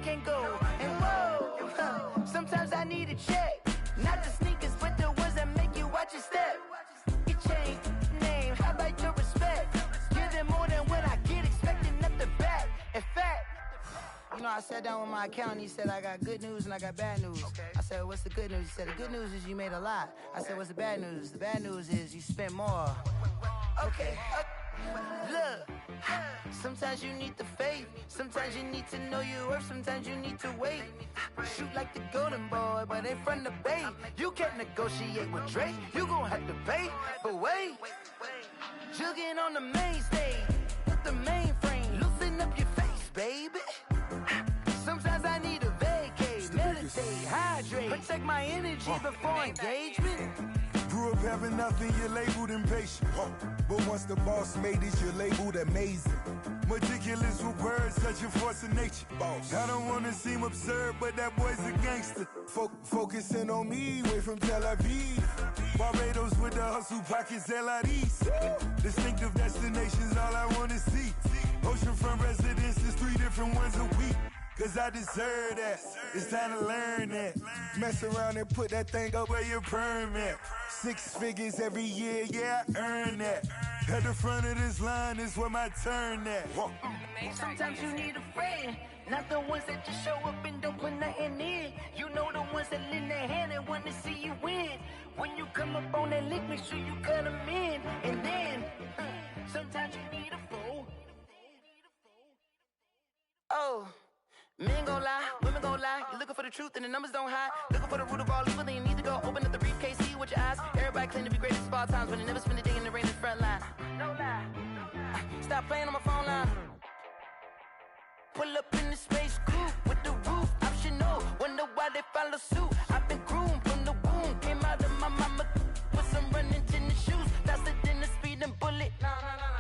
can't go. And whoa, sometimes I need a check. Not the sneakers, but the ones that make you watch your step. Your chain, name, how about your respect? Give them more than what I get, expecting nothing back. In fact, you know, I sat down with my accountant. He said, I got good news and I got bad news. I said, what's the good news? He said, the good news is you made a lot. I said, what's the bad news? The bad news is you spent more. Okay, look, sometimes you need the faith. Sometimes you need to know your worth. Sometimes you need to wait. Shoot like the golden boy, but in front of the bay. You can't negotiate with Drake. You gon' have to pay, but wait. Jugging on the main stage with the mainframe. Loosen up your face, baby. Sometimes I need a vacate, meditate, hydrate, protect my energy before engagement. Grew up having nothing, you're labeled impatient. But once the boss made it, you're labeled amazing. Meticulous with words, such a force of nature. I don't wanna seem absurd, but that boy's a gangster. Focusing on me, way from Tel Aviv. Barbados with the hustle pockets, LIDs. Distinctive destinations, all I wanna see. Oceanfront residences, 3 different ones a week. Cause I deserve that, it's time to learn that. Mess around and put that thing up where your permit. 6 figures every year, yeah, I earn that. At the front of this line is where my turn at. Sometimes you need a friend, not the ones that just show up and don't put nothing in. You know the ones that lend their hand and want to see you win. When you come up on that lick, make sure you cut them in. And then, sometimes you need a fool. Oh. Men gon' lie, women gon' lie. You're looking for the truth and the numbers don't hide. Looking for the root of all evil, then you need to go open up the briefcase, see with your eyes. Everybody claim to be greatest of all times, but they never spend a day in the rain in the front line. No lie. Stop playing on my phone line. Pull up in the space coupe with the roof optional. Wonder why they follow suit. I've been groomed from the womb. Came out of my mama with some running tennis shoes. Faster than the speeding bullet. Nah,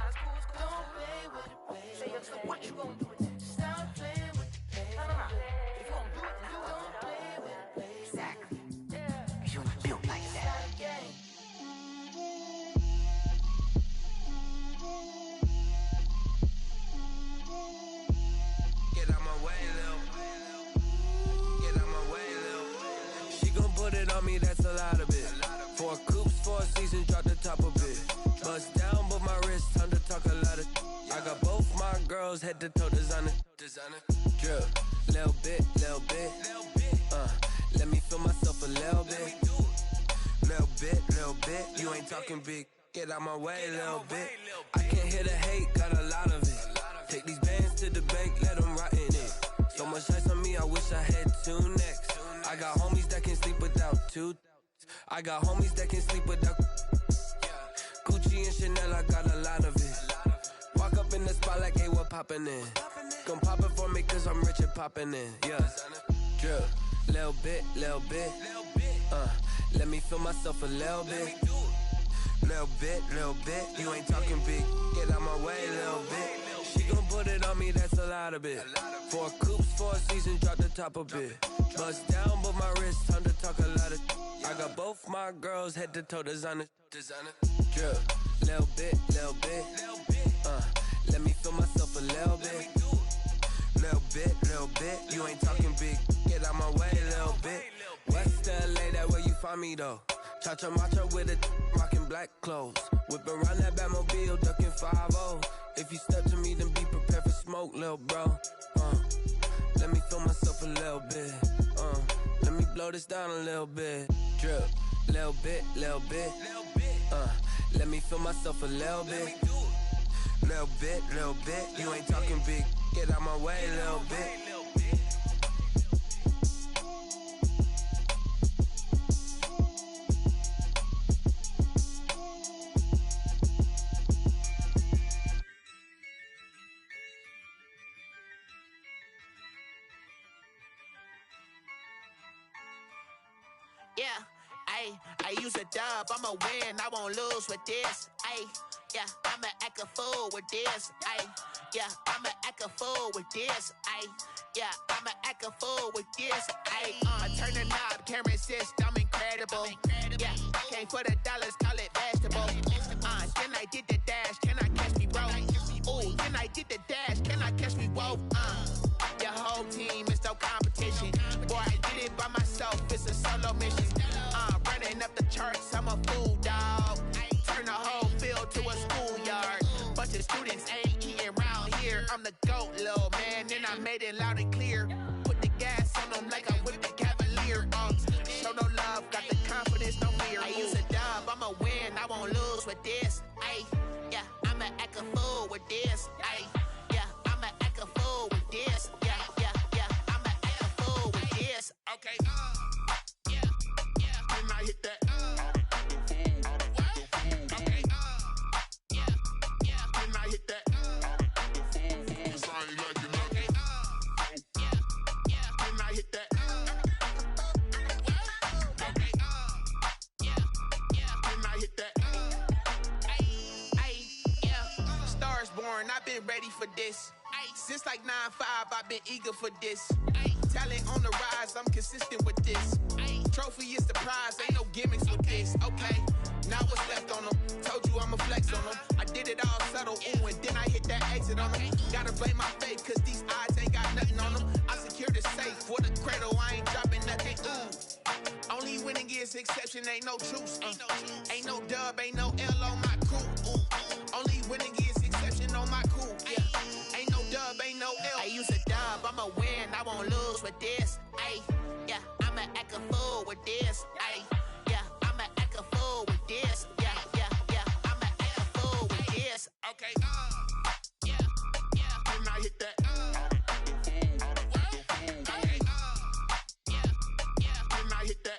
it's cool, it's cool. Don't play with it, baby. Say so what you gon' do with it? Stop playing. If you don't do it, then you don't play with it, baby. Exactly. Cause you're not built like that. Get out my way, Lil. Get out my way, Lil. She gon' put it on me, that's a lot of it. 4 coops, 4 seasons, drop the top a bit. Bust down, but my wrist, time to talk a lot of. I got both my girls head to toe designer. Drip, little bit. Let me feel myself a little bit. Little bit. You ain't talking big. Get out my way, little bit. I can't hear the hate, got a lot of it. Take these bands to the bank, let them rot in it. So much ice on me, I wish I had 2 necks. I got homies that can sleep without 2. I got homies that can sleep without Gucci and Chanel, I got a lot of it. Walk up in the spot like, hey, what poppin' in? Come pop it for me, cause I'm rich and poppin' in, yeah. Drip, little bit. Let me feel myself a little bit. Little bit. You ain't talking big. Get out my way, little bit. She gon' put it on me, that's a lot of it. 4 coops, 4 seasons, drop the top a bit. Bust down, but my wrist, time to talk a lot of. I got both my girls head to toe designer. Drip, little bit. Let me feel myself a little bit. Little bit. You ain't talking big. Get out my way, little bit. West LA, that where you find me though. Cha-cha matcha with a rockin' black clothes. Whip around that Batmobile, ducking 5-0. If you step to me, then be prepared for smoke, lil' bro. Let me feel myself a little bit. Let me blow this down a little bit. Drip, little bit. Let me feel myself a little bit. Little bit. You ain't talking big. Get out my way, little bit. Yeah, I use a dub, I'ma win, I won't lose with this. Yeah, I'ma act a fool with this. Yeah, I'ma act a fool with this. Yeah, I'ma act a fool with this. I turn the knob, camera assist, I'm incredible. Yeah, came for the dollars, call it vegetable. Then I did the dash, can I catch me, bro? Ooh, then I did the dash, can I catch me, whoa? Your whole team is so myself, it's a solo mission. Running up the charts, I'm a fool, dog. Turn the whole field to a schoolyard. Bunch of students ain't eating round here. I'm the GOAT, little man, and I made it loud and clear. Put the gas on them like I whipped the Cavalier. Show no love, got the confidence, no fear. I use a dub, I'ma win, I won't lose with this. Ay, yeah, I'ma act a fool with this. Ay, yeah, I'ma act a fool with this. Yeah, yeah, yeah, I'ma act a fool with this. Okay, yeah, yeah, and I hit that. Okay, yeah, yeah, and I hit that. I've been ready for this. Since like 9-5, I've been eager for this. Talent on the rise, I'm consistent with this. Trophy is the prize, ain't no gimmicks with this. Okay, now what's left on them? Told you I'ma flex on them. I did it all subtle, ooh, and then I hit that exit on them. Gotta blame my fate, cause these odds ain't got nothing on them. I secured the safe for the cradle, I ain't dropping nothing, ooh. Only winning is exception, ain't no truce. Ain't no dub, ain't no L on my crew. Only winning is exception on my crew. Yeah. Ain't no dub, ain't no L. I use a dub, I'ma win, I won't lose with this. Ay, yeah, I'ma act a fool with this. Ay, yeah, I'ma act a fool with this. Yeah, yeah, yeah, I'ma act a fool with this. Okay, yeah, yeah, and I hit that. Okay, yeah, yeah, and I hit that.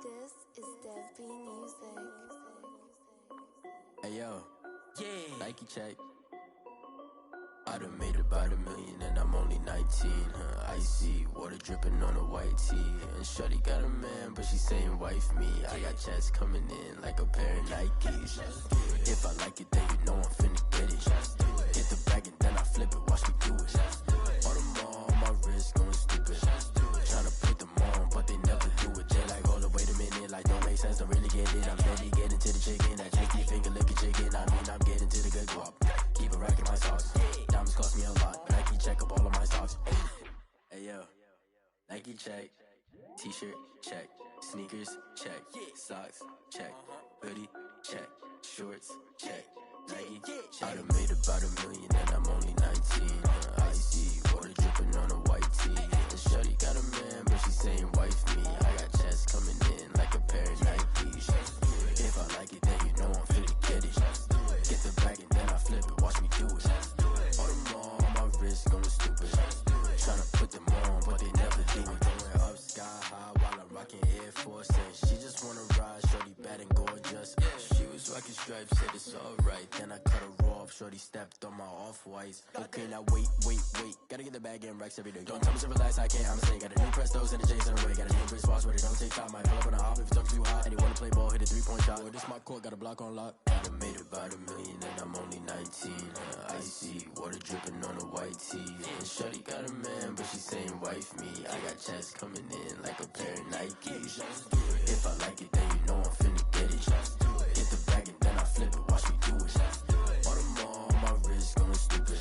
This is Dev Music. Hey yo, yeah, Nike check. I done made about $1 million and I'm only 19. Icy water dripping on a white tee. And shorty got a man, but she saying wife me. I got chats coming in like a pair of Nikes. If I like it, then you know I'm finna get it. Hit the bag and then I flip it, watch me do it. All them all on my wrist going stupid. Tryna put them on, but they never do it. They like, hold up, wait a minute, like don't make sense, don't really get it. I'm steady getting to the chicken, that tricky finger licking chicken. I mean, I'm getting to the good guap. Keep a rack in my socks. Diamonds cost me a lot, but Nike check up all of my stocks. Hey yo, Nike check, t-shirt check, sneakers check, socks check, hoodie check, shorts check, Nike. I done made about $1 million and I'm only 19. Icy water dripping on a white tee. And shorty got a man, but she saying wife me. I got chats coming in like a pair of Nikes. If I like it, then you know I'm finna get it. Get the bag and then I flip it, watch me do it. All them all on my wrist going stupid. Tryna put them on, but they never do it. Going up sky high while I'm rocking Air Force. And she just wanna ride, shorty bad and gorgeous. She was rocking stripes, said it's alright. Then I cut her off, shorty stepped on my off-whites. Okay, now wait. Gotta get the bag and racks every day. Don't tell me to relax, I can't, I'ma say. Got a new Prestos and a J's in the way. Got a new wrist watch, but it don't take time. Might pull up on a hop if it's talking too hot. And he wanna play ball, hit a 3-point shot. Boy, this my court, got a block on lock. I done made about $1 million and I'm only 19. Icy water dripping on a white tee. And shorty got a man, but she saying wife me. I got chats coming in like a pair of Nikes. If I like it, then you know I'm finna get it. Get the bag and then I flip it, watch me do it. All them all on my wrist going stupid.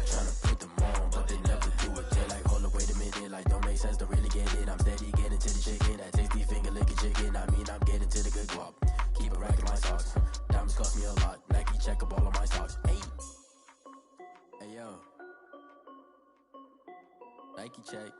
Tryna put them on, but they never do it. They like, hold up, wait a minute, like don't make sense, don't really get it. I'm steady getting to the chicken, that tasty finger licking chicken. I mean, I'm getting to the good guap. Keep a rack in my socks. Diamonds cost me a lot. Nike check up all of my stocks. Hey yo, Nike check.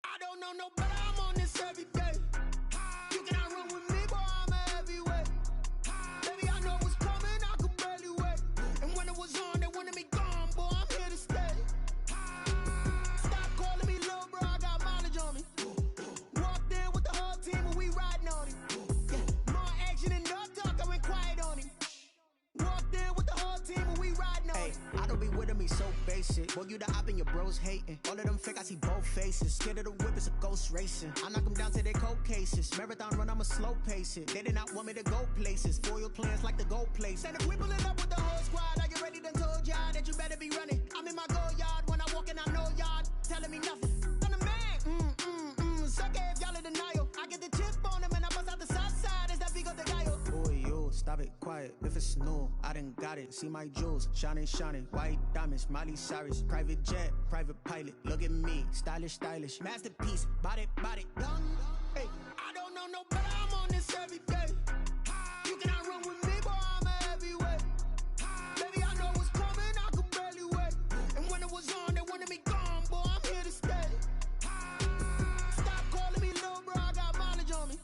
I don't know no better, I'm on this every day. your bros hating. All of them fake, I see both faces. Scared of the whip, it's a ghost racing. I knock them down to their cold cases. Marathon run, I'ma slow pace it. They did not want me to go places. Foil plans like the gold place. And if we pulling up with the whole squad, I get ready to told y'all that you better be running. I'm in my go yard when I walk in, I know y'all telling me nothing. I'm the man, suck it if y'all in denial. I get the chip on them and I bust out the south side. Is that big of the guy? Boy, yo, stop it, quiet. If it's new, I done got it. See my jewels, shining, shining. White diamonds, Miley Cyrus. Private jet, private pilot. Look at me, stylish, stylish. Masterpiece, body, young. Hey, I don't know no better. I'm on this every day. You cannot run with me, boy. I'm a heavyweight. Baby, I know what's coming. I could barely wait. And when it was on, they wanted me gone, boy. I'm here to stay. Stop calling me little bro. I got mileage on me.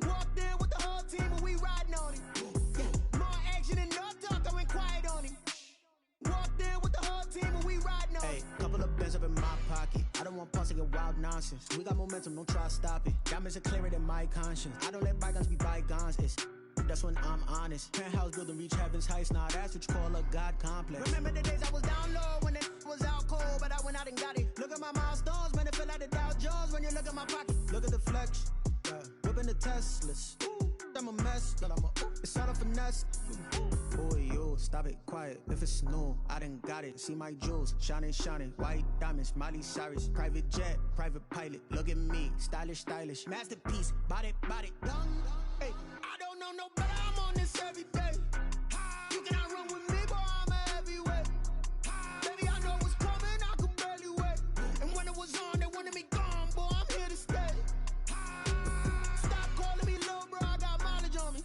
Walked in with the whole team, and we riding on it. Yeah, more action than no talk. I went quiet on him. Walked in with the whole team, and we riding on it. Hey, couple of bands up in my pocket. I don't want parts of your wild nonsense. We got momentum, don't try to stop it. Diamonds are clearer than my conscience. I don't let bygones be bygones. That's when I'm honest. Penthouse building, reach heaven's heights. Now that's what you call a God complex. Remember the days I was down low when it was out cold, but I went out and got it. Look at my milestones, man, it feel like the Dow Jones when you look at my pocket. Look at the flex, yeah. Whipping the Teslas. Ooh, I'm a mess, but it's all a finesse. Boy, yo, stop it, quiet. If it's new, I done got it. See my jewels, shining, shining. White diamonds, Miley Cyrus. Private jet, private pilot. Look at me, stylish, stylish. Masterpiece, body, young. Hey, I don't know no better. I'm on this every day. You cannot run with me, boy. I'm a heavyweight. Baby, I know what's coming. I could barely wait. And when it was on, they wanted me gone, boy. I'm here to stay. Stop calling me little bro. I got mileage on me.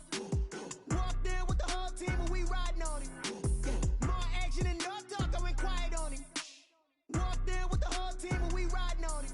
Walked in with the whole team, and we riding on it. Yeah, more action than no talk. I went quiet on him. Walked in with the whole team, and we riding on it.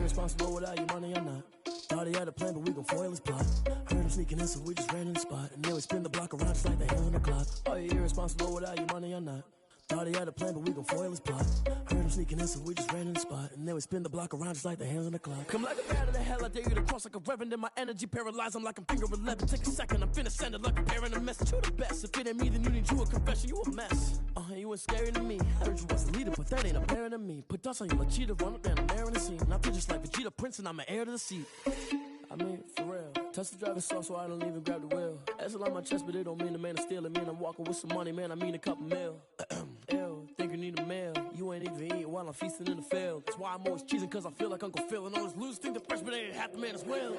Responsible without your money or not. Thought he had a plan, but we gon' foil his plot. Heard him sneaking in, so we just ran in the spot. And then we spin the block around just like the hell on the clock. Are you irresponsible without your money or not? Thought he had a plan, but we gon' foil his plot. Heard him sneaking in, so we just ran in the spot. And then we spin the block around just like the hands on the clock. Come like a bat of the hell, I dare you to cross like a reverend. In my energy paralyzed, I'm like I'm finger 11. Take a second, I'm finna send it like a parent a message. You the best, if it ain't me, then you need you a confession. You a mess, you ain't scary to me. Heard you was a leader, but that ain't apparent to me. Put dust on you like cheetah, run up down the air in the scene. And I feel just like Vegeta Prince, and I'm an heir to the seat. I mean, for real. Touch the driver's soft, so I don't even grab the wheel. That's on my chest, but it don't mean the man is stealing. Man, I'm walking with some money, man, I mean a couple mil. Ew, think you need a meal. You ain't even eating while I'm feasting in the field. That's why I'm always cheesing, cause I feel like Uncle Phil. And all those losers think the freshman ain't half the man as well.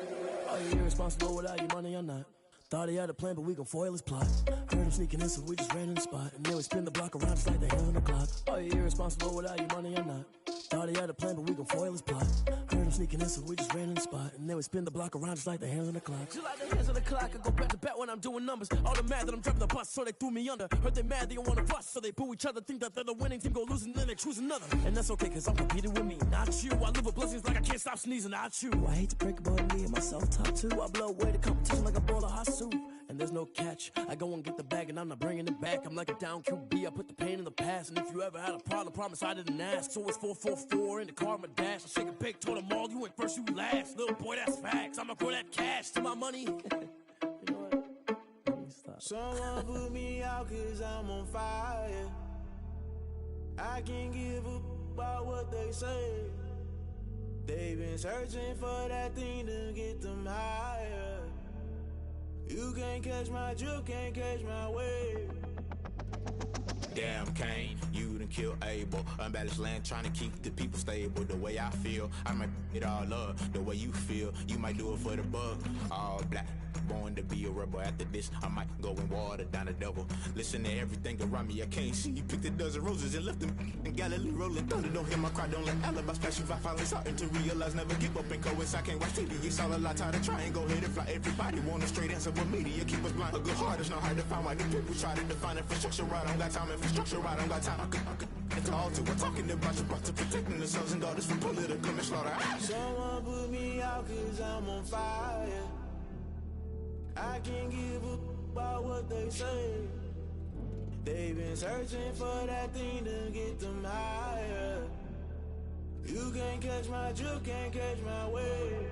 Are you irresponsible without your money or not? Thought he had a plan, but we gon' foil his plot. Heard him sneaking in, so we just ran in the spot. And then we spin the block around just like the hell on the clock. Are you irresponsible without your money or not? Thought he had a plan, but we gon' foil his plot. Heard him sneaking in, so we just ran in the spot. And then we spin the block around just like the hands on the clock. Just like the hands on the clock, I go back to back when I'm doing numbers. All the mad that I'm driving the bus, so they threw me under. Heard they mad, they don't wanna fuss, so they boo each other. Think that they're the winning team, go losing, then they choose another. And that's okay, cause I'm competing with me, not you. I live with blessings like I can't stop sneezing, not you. I hate to break about me and myself top two. I blow away the competition like a bowl of hot soup. And there's no catch, I go and get the bag and I'm not bringing it back. I'm like a down QB, I put the pain in the past. And if you ever had a problem, promise I didn't ask. So it's 444 in the car, my dash. I shake a big, told them all, you went first, you last. Little boy, that's facts, I'ma grow that cash to my money. You know what? Let me stop. Someone put me out cause I'm on fire. I can't give up about what they say. They've been searching for that thing to get them higher. You can't catch my drift, can't catch my wave. Damn Kane, you done killed Abel. Unbalanced land trying to keep the people stable. The way I feel, I might it all up. The way you feel, you might do it for the bug. All black, born to be a rebel. After this, I might go and water down the double. Listen to everything around me, I can't see. You picked a dozen roses and left them in Galilee rolling thunder. Don't hear my cry, don't let alibis flash. If I finally starting to realize, never give up and coerce. I can't watch TV, it's all a lot. Tired of trying, go ahead and fly. Everybody want a straight answer, but media keep us blind. A good heart is not hard to find. Why the people try to define infrastructure right? I don't got time, infrastructure right, I don't got time. I could it's all to we're talking about your brother protecting the sons and daughters from political slaughter. Someone put me out cause I'm on fire. I can't give up about what they say. They've been searching for that thing to get them higher. You can't catch my drift, can't catch my wave.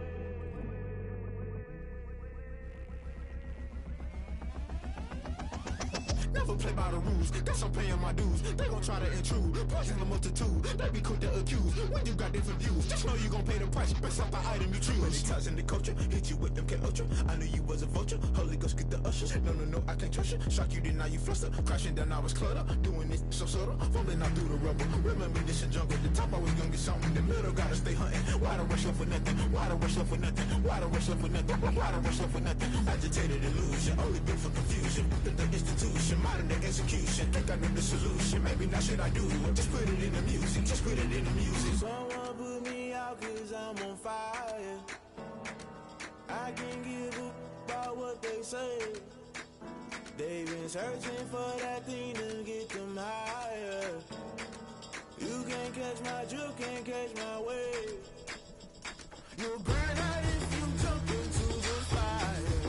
Never play by the rules, guess I'm paying my dues. They gon' try to intrude, poison the multitude. They be quick to accuse, when you got different views. Just know you gon' pay the price, based off the item you choose. Many times in the culture, hit you with them K-Ultra. I knew you was a vulture, Holy Ghost get the ushers. No, I can't trust you. Shock you, then now you fluster. Crashing down, I was clutter. Doing this so subtle, fumbling out through the rubble. Remember this in jungle, the top always gonna get something. The middle gotta stay hunting. Why the rush left for nothing? Why the rush left for nothing? Why the rush left for nothing? Why the rush left for nothing? Agitated illusion, only built for confusion. The institution, modern day execution. Think I know the solution. Maybe now should I do it? Just put it in the music. Just put it in the music. Someone put me out 'cause I'm on fire. I can't give up about what they say. They've been searching for that thing to get them higher. You can't catch my drift, can't catch my wave. You'll burn out if you jump into the fire.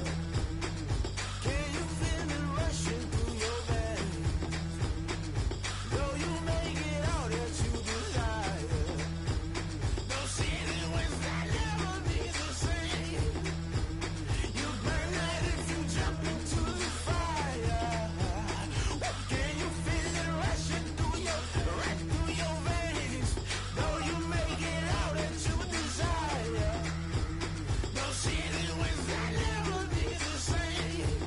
Can you feel it rushing through your veins? Though you make it all that you desire. No ceiling wins that never be the same. You burn out if you jump into the fire. Can you feel it rushing through your veins? Though you make it all that you desire. No ceiling wins that never be the same.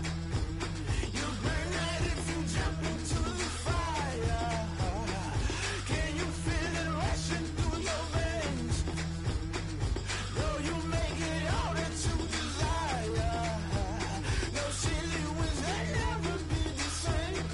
You burn out if you jump into the fire. Can you feel it rushing through your veins? Though you make it all that you desire. No ceiling wins that never be the same.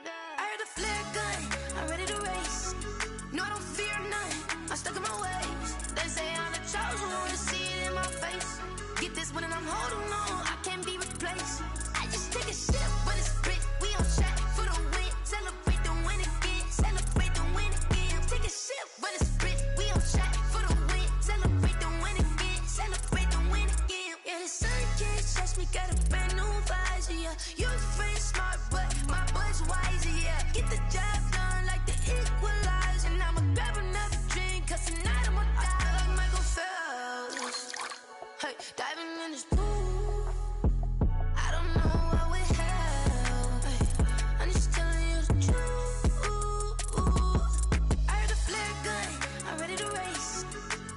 I heard the flare gun, I'm ready to race. No, I don't fear none, I'm stuck in my ways. They say I'm the chosen one, to see it in my face. Get this one and I'm holding on, I can't be replaced. I just take a sip, but it's spit, we on track for the win. Celebrate the win again, celebrate the win again. Take a sip, but it's spit, we on track for the win. Celebrate the win again, celebrate the win again. Yeah, the sun can't touch me, got a brand new visor, yeah. Your friend's smart, but my boy's wiser, yeah. Get the job done like the equalizer. And I'ma grab another drink, 'cause tonight I'ma die like Michael Phelps. Hey, diving in this pool, I don't know what would help. Hey, I'm just telling you the truth. I heard the flare gun, I'm ready to race.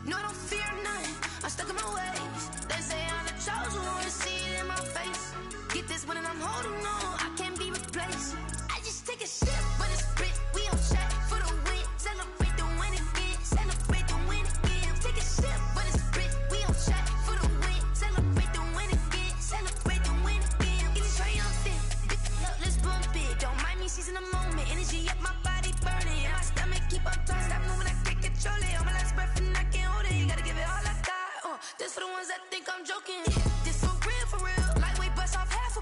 No, I don't fear none, I'm stuck in my ways. They say I'm the chosen one, to see it in my face. Get this one and I'm holding on, I can't be replaced. I just take a sip, but it's spit, we on track for the win. Celebrate the win again, celebrate the win again. Take a sip, but it's spit, we on track for the win. Celebrate the win again, celebrate the win again. Get it triumphant, look, let's bump it. Don't mind me seizing the moment, energy up my body burning. And my stomach keep on turning, stop moving, I can't control it. On my last breath and I can't hold it, you gotta give it all I got. This for the ones that think I'm joking. This for real, lightweight bust off half a.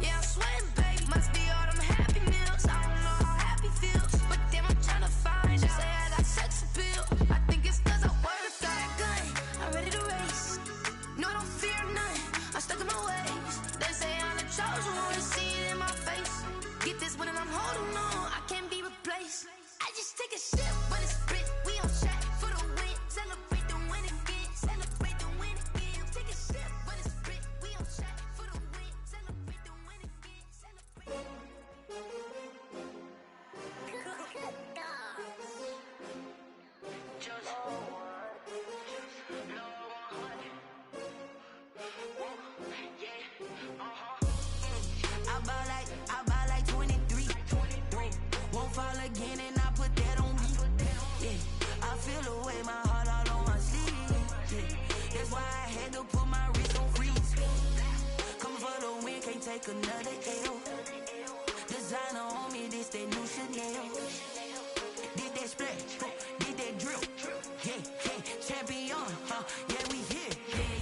Yeah, I'm sweating, baby. Must be all them happy meals. I don't know how happy feels, but damn, I'm tryna find you. Say I got sex appeal. I think it's 'cause I work. Got a gun, I'm ready to race. No, I don't fear none, I'm stuck in my ways. They say I'm the chosen one, to see it in my face. Get this one and I'm holding on, I can't be replaced. I just take a sip, but it's spit, we on track for the win. Celebrate the win again, celebrate the win again. Take a sip, but it's spit, we on track for the win. Celebrate the win again, celebrate. I buy like 23. Won't fall again and I put that on me. Yeah, I feel the way, my heart all on my sleeve. Yeah, that's why I had to put my wrist on freeze. Coming for the win, can't take another L. Designer on me, this that new Chanel. Did that splash, did that drill. Yeah, champion, yeah, we here.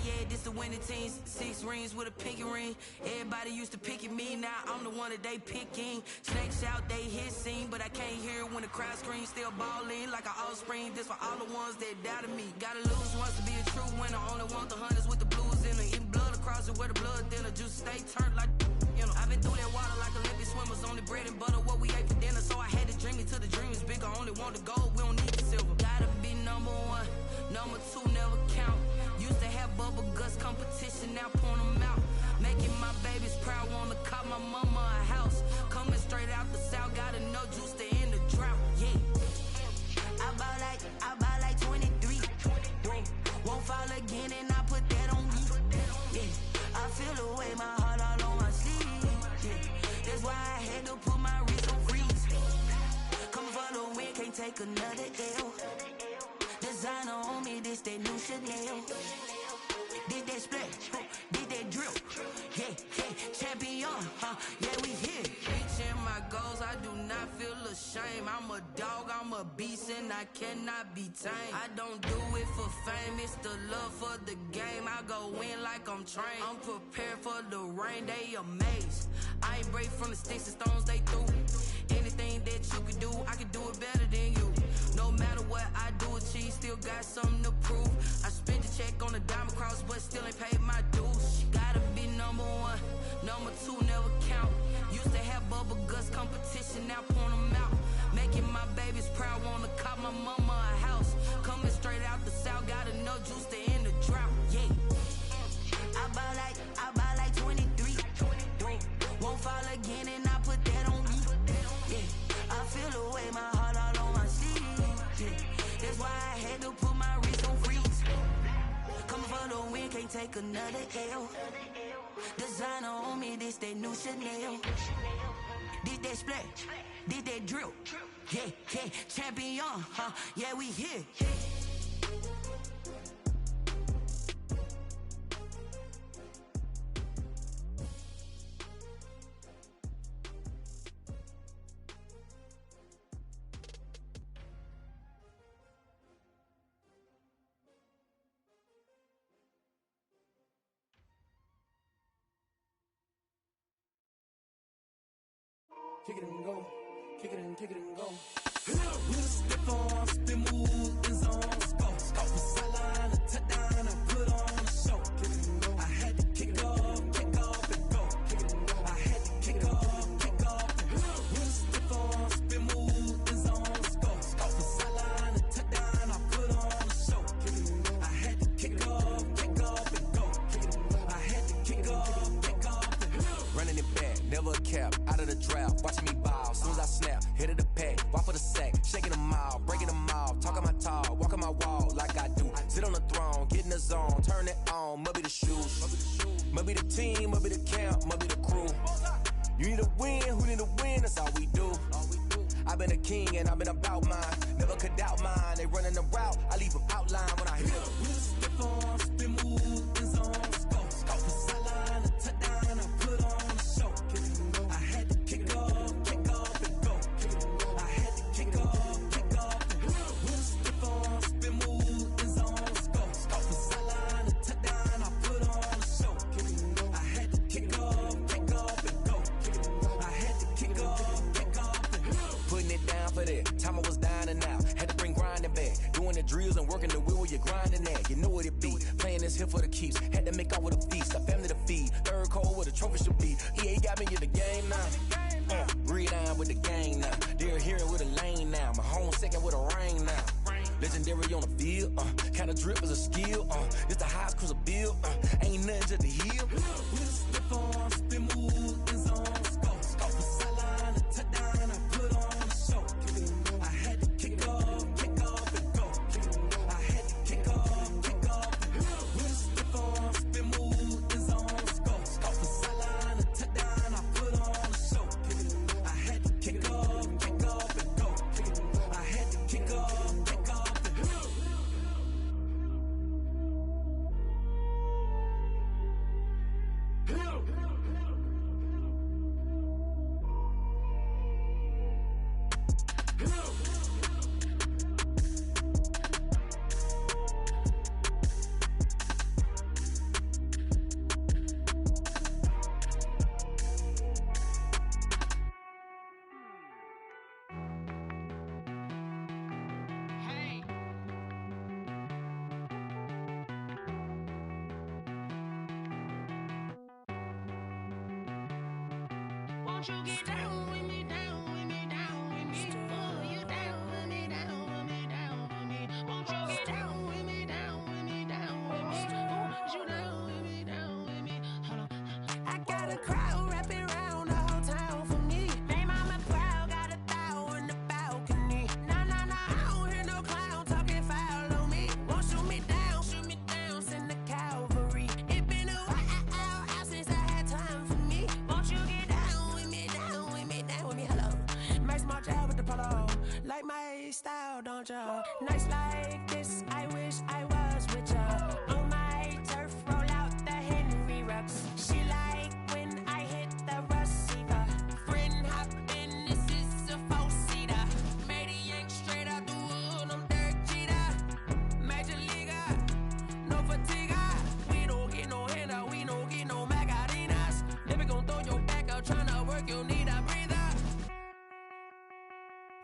Yeah, this the winning team. 6 rings with a pinky ring. Everybody used to pick at me, now I'm the one that they picking. Snakes out, they hit scene, but I can't hear it when the crowd screams. Still balling like an offspring. This for all the ones that doubted me. Gotta lose once to be a true winner. Only want the hunters with the blues in it. Eating blood across it where the blood dinner. Juice stay turned like, you know. I've been through that water like Olympic swimmers. Only bread and butter, what we ate for dinner. So I had to dream it till the dream is bigger. Only want the gold, we don't need the silver. Gotta be number 1, number 2 never count. Used to have bubble guts competition, now point them out. Making my babies proud, wanna cop my mama a house. Coming straight out the south, gotta know juice to end the drought. Yeah, I bought like 23. Won't fall again and I put that on me. Yeah, I feel the way, my heart all on my sleeve. Yeah, that's why I had to put my wrist on freeze. Come for the win, can't take another L. Designer on me, this that new Chanel. Did that splash, did that drill. Yeah, champion, yeah, we here. Reaching my goals, I do not feel ashamed. I'm a dog, I'm a beast, and I cannot be tamed. I don't do it for fame, it's the love for the game. I go in like I'm trained. I'm prepared for the rain, they amazed. I ain't break from the sticks and stones they threw. Anything that you could do, I could do it better than you. No matter what I do, achieve, still got something to prove. I spent the check on the diamond cross, but still ain't paid my dues. Gotta be number 1, number 2 never count. Used to have bubble guts competition, now point them out. Making my babies proud, wanna cop my mama a house. Coming straight out the south, gotta know juice to end the drought. Yeah, I bought like 23. Won't fall again and I put that on me. Yeah, I feel the way, my heart all on my sleeve. Yeah, that's why I had to put my wrist on freeze. Coming for the win, can't take another L. Designer on me, this that new Chanel. Did that splash, did that drill. Yeah, champion, yeah, we here. Kick it and go, kick it and go. We'll step on, spin move, in zone, scope. From sideline to touchdown, I put on a show. I had to kick off and go. I had to kick off and go. We'll step on, spin move, in zone, scope. From sideline to touchdown, I put on a show. I had to kick off and go. I had to kick off and go. Running it back, never a cap, out of the drought, watching me ball. Soon as I snap, hit of the pack, walk for the sack, shaking them out, breaking them off, talking my talk, walking my wall like I do. Sit on the throne, get in the zone, turn it on, must be the shoes, must be the team, must be the camp, must be the crew. You need a win, who need a win, that's all we do. I've been a king and I've been about mine, never could doubt mine. They running the route, I leave them outline when I hit them. We'll step on, spin move, in zone, scope. From sideline to touchdown, I put on a show. I had to kick off and go. I had to kick off and go. We'll step on, spin move, in zone, scope. From sideline to touchdown, I put on a show. I had to kick off and go. I had to kick off and go. Putting it down for that, time I was dying and out. Had to bring grinding back, doing the drills and working the wheel where you're grinding at. You know what it be, playing this here for the keeps. Had to make out with a feast, a family to feed. Third cold where the trophy should be. EA got me in the game now. Breathe down with the gang now. They're hearing with a lane now. My home second with a rain now. Legendary on the field, kind of drip is a skill. It's the highest cruiser bill, ain't nothing to the hill. We'll step on, spin move, in zone, scope. From sideline to touchdown, I put on a show. I had to kick off and go. I had to kick off and go. We'll step on, spin move, in zone, scope. From sideline to touchdown, I put on a show. I had to kick off and go. I had to kick off and go. Won't you get down with me, down with me, down with me? Oh, you down with me, down with me, down with me? Won't you get down with me, down with me, down with me? Oh, you down with me, down with me? Hold on. I got a crowd wrapping around the whole town for me. They mama proud, got a thou in the balcony. Nah, nah, nah, I don't hear no clown talking foul on me. Won't shoot me down, send the cavalry. It been a while since I had time for me. Won't you get down with me, down with me, down with me? Hello, Max my job with the polo. Like my style, don't ya? Nights like this, I wish I was with ya. On my turf, roll out the Henry Rux. She like when I hit the receiver. Friend hop in, this is a four-seater. Made a yank straight out the wood, I'm Derek Jeter. Major leaguer, no fatigue. We don't get no handout, we don't get no Magarinas. Never gon' throw your back out, tryna work, you need a breather.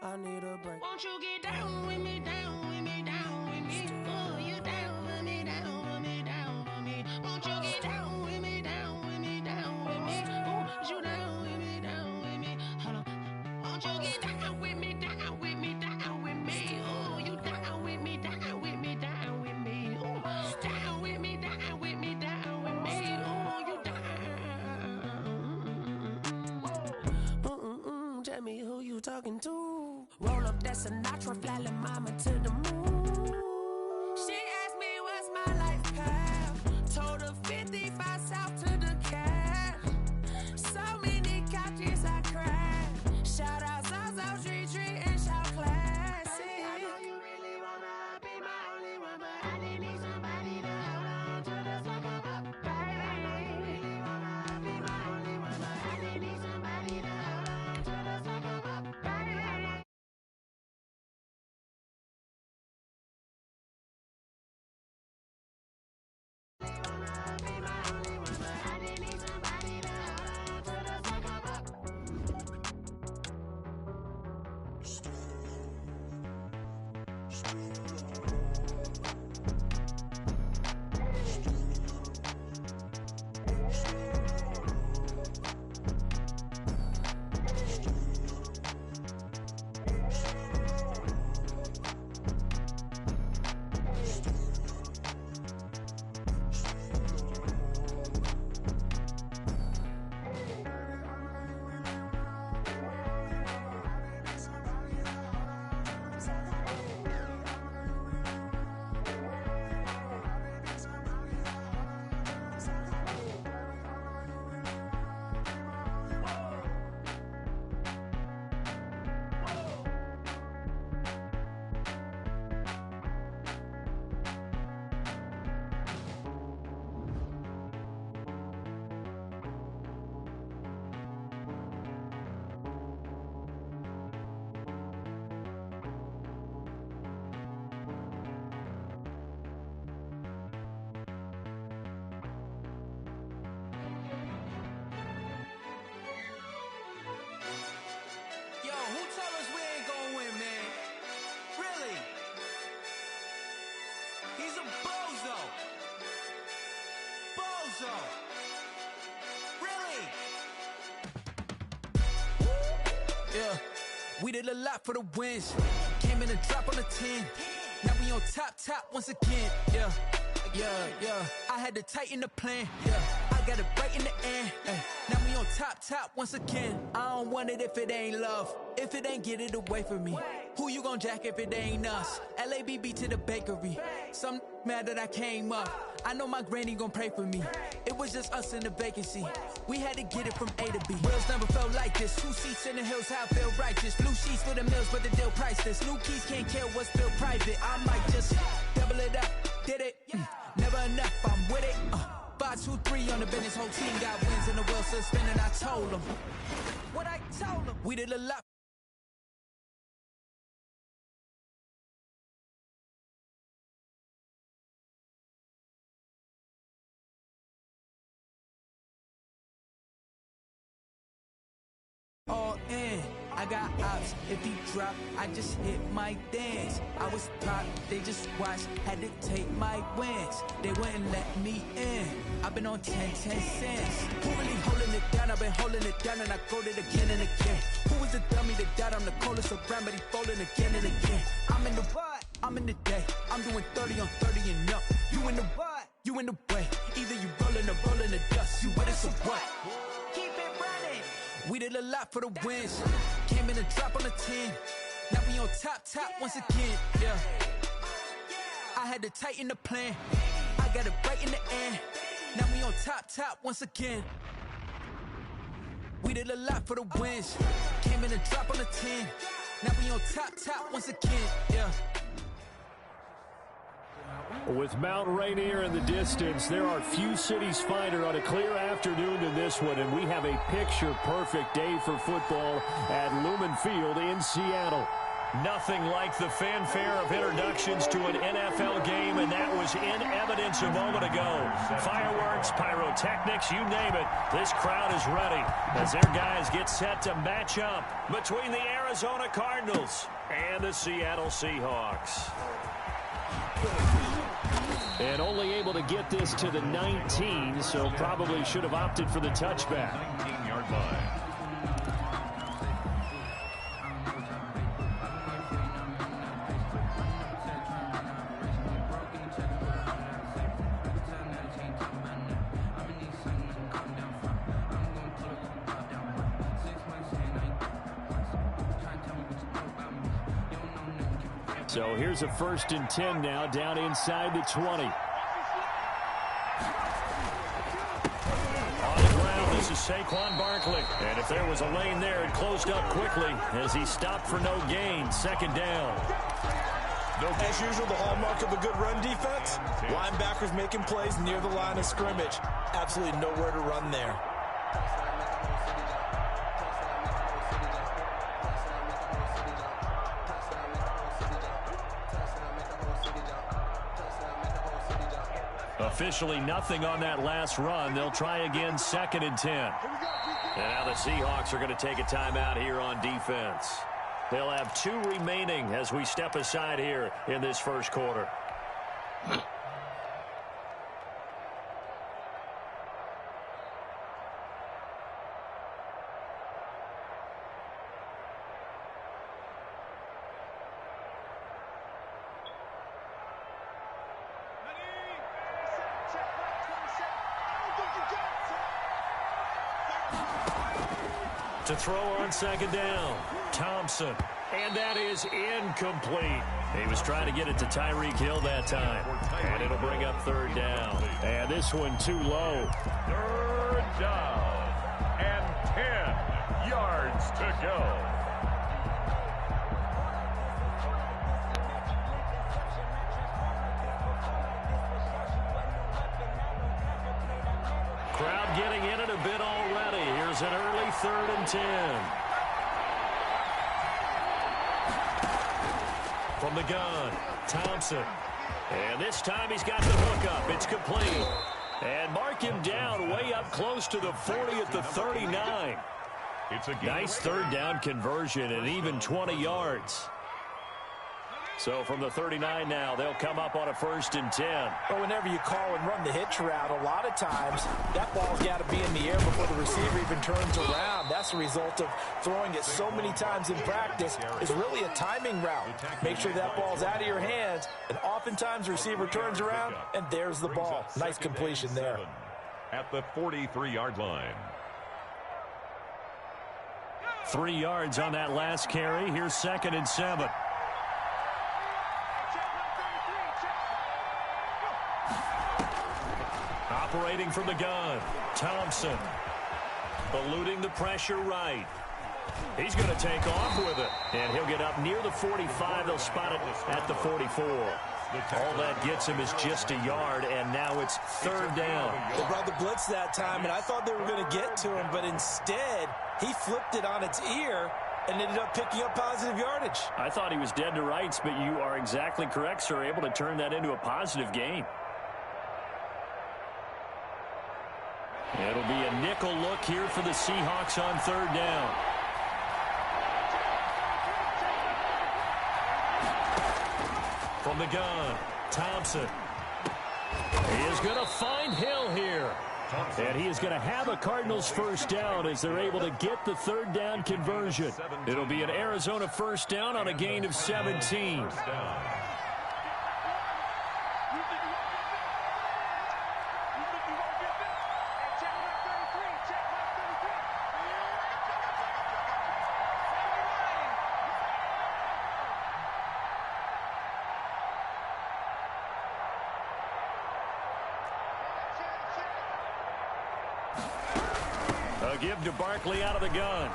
I need a break. Won't you get down with me, down with me, down with me? Oh, you down with me, down with me, down with me? Won't you get down with me, down with me, down with me? Oh, you down with me, down with me? Hold on. Won't you get down with me, down with me, down with me? Oh, you down with me, down with me, down with me? Oh, down with me, down with me, down with me? Oh, you down. Tell me who you talking to. Roll up that Sinatra, fly la mama to the moon. She asked me what's my life path. Told her 55 south to the cat. So many couches I cried. Shout out Zazo, Tree, and shout classy. I know you really wanna be my only one, but I didn't need somebody to hold on to the sucker up, baby. I know you really wanna be my only one, but I didn't need somebody to hold on to the sucker up, baby. Yo, who tell us we ain't gonna win, man? Really? He's a bozo. Bozo. Really? Yeah, we did a lot for the wins. Came in a drop on the 10. Now we on top once again. Yeah. I had to tighten the plan. Yeah, I got it right in the end. Now we on top once again. I don't want it if it ain't love. If it ain't, get it away from me. Who you gon' jack if it ain't us? LABB to the bakery. Some mad that I came up. I know my granny gon' pray for me. It was just us in the vacancy. We had to get it from A to B. Wheels never felt like this. 2 seats in the hills, how I feel righteous. Blue sheets for the mills, but the deal priceless. New keys can't kill what's built private. I might just double it up. Did it? Never enough, I'm with it. 5, 2, 3 on the business. Whole team got wins and the wheels still spinning. I told them what I told them. We did a lot. All in. I got ops, if he drop, I just hit my dance. I was top, they just watched, had to take my wins. They wouldn't let me in. I've been on 10 cents. Who really holding it down? I've been holding it down and I go it again and again. Who was the dummy that died? I'm the coldest around, but he folding again and again. I'm in the what? I'm in the day. I'm doing 30 on 30 and up. You in the what? You in the way. Either you rolling or rolling the dust. You with us or what? Keep it running. We did a lot for the wins. Came in and drop on the 10. Now we on top once again. Yeah. I had to tighten the plan. I got it right in the end. Now we on top once again. We did a lot for the wins. Came in and drop on the 10. Now we on top once again. Yeah. With Mount Rainier in the distance, there are few cities finer on a clear afternoon than this one, and we have a picture-perfect day for football at Lumen Field in Seattle. Nothing like the fanfare of introductions to an NFL game, and that was in evidence a moment ago. Fireworks, pyrotechnics, you name it. This crowd is ready as their guys get set to match up between the Arizona Cardinals and the Seattle Seahawks. And only able to get this to the 19, so probably should have opted for the touchback. 19-yard line. So here's a 1st and 10 now, down inside the 20. On the ground, this is Saquon Barkley. And if there was a lane there, it closed up quickly as he stopped for no gain. 2nd down. As usual, the hallmark of a good run defense, linebackers making plays near the line of scrimmage. Absolutely nowhere to run there. Officially nothing on that last run. They'll try again, 2nd and 10. And now the Seahawks are going to take a timeout here on defense. They'll have 2 remaining as we step aside here in this first quarter. To throw on 2nd down, Thompson. And that is incomplete. He was trying to get it to Tyreek Hill that time. And it'll bring up 3rd down. And this one too low. 3rd down and 10 yards to go. Crowd getting in it a bit already. Here's an early 3rd and 10. From the gun, Thompson. And this time he's got the hook up. It's complete. And mark him down way up close to the 40 at the 39. It's a nice 3rd down conversion and even 20 yards. So from the 39 now, they'll come up on a 1st and 10. Well, whenever you call and run the hitch route, a lot of times that ball's got to be in the air before the receiver even turns around. That's the result of throwing it so many times in practice. It's really a timing route. Make sure that ball's out of your hands, and oftentimes the receiver turns around, and there's the ball. Nice completion there. At the 43-yard line. 3 yards on that last carry. Here's 2nd and 7. Operating from the gun, Thompson. Eluding the pressure right. He's going to take off with it. And he'll get up near the 45. They'll spot it at the 44. All that gets him is just a yard, and now it's 3rd down. They brought the blitz that time, and I thought they were going to get to him, but instead he flipped it on its ear and ended up picking up positive yardage. I thought he was dead to rights, but you are exactly correct, sir. Able to turn that into a positive gain. It'll be a nickel look here for the Seahawks on 3rd down. From the gun, Thompson. He is going to find Hill here. And he is going to have a Cardinals first down as they're able to get the third down conversion. It'll be an Arizona first down on a gain of 17. Give to Barkley out of the gun.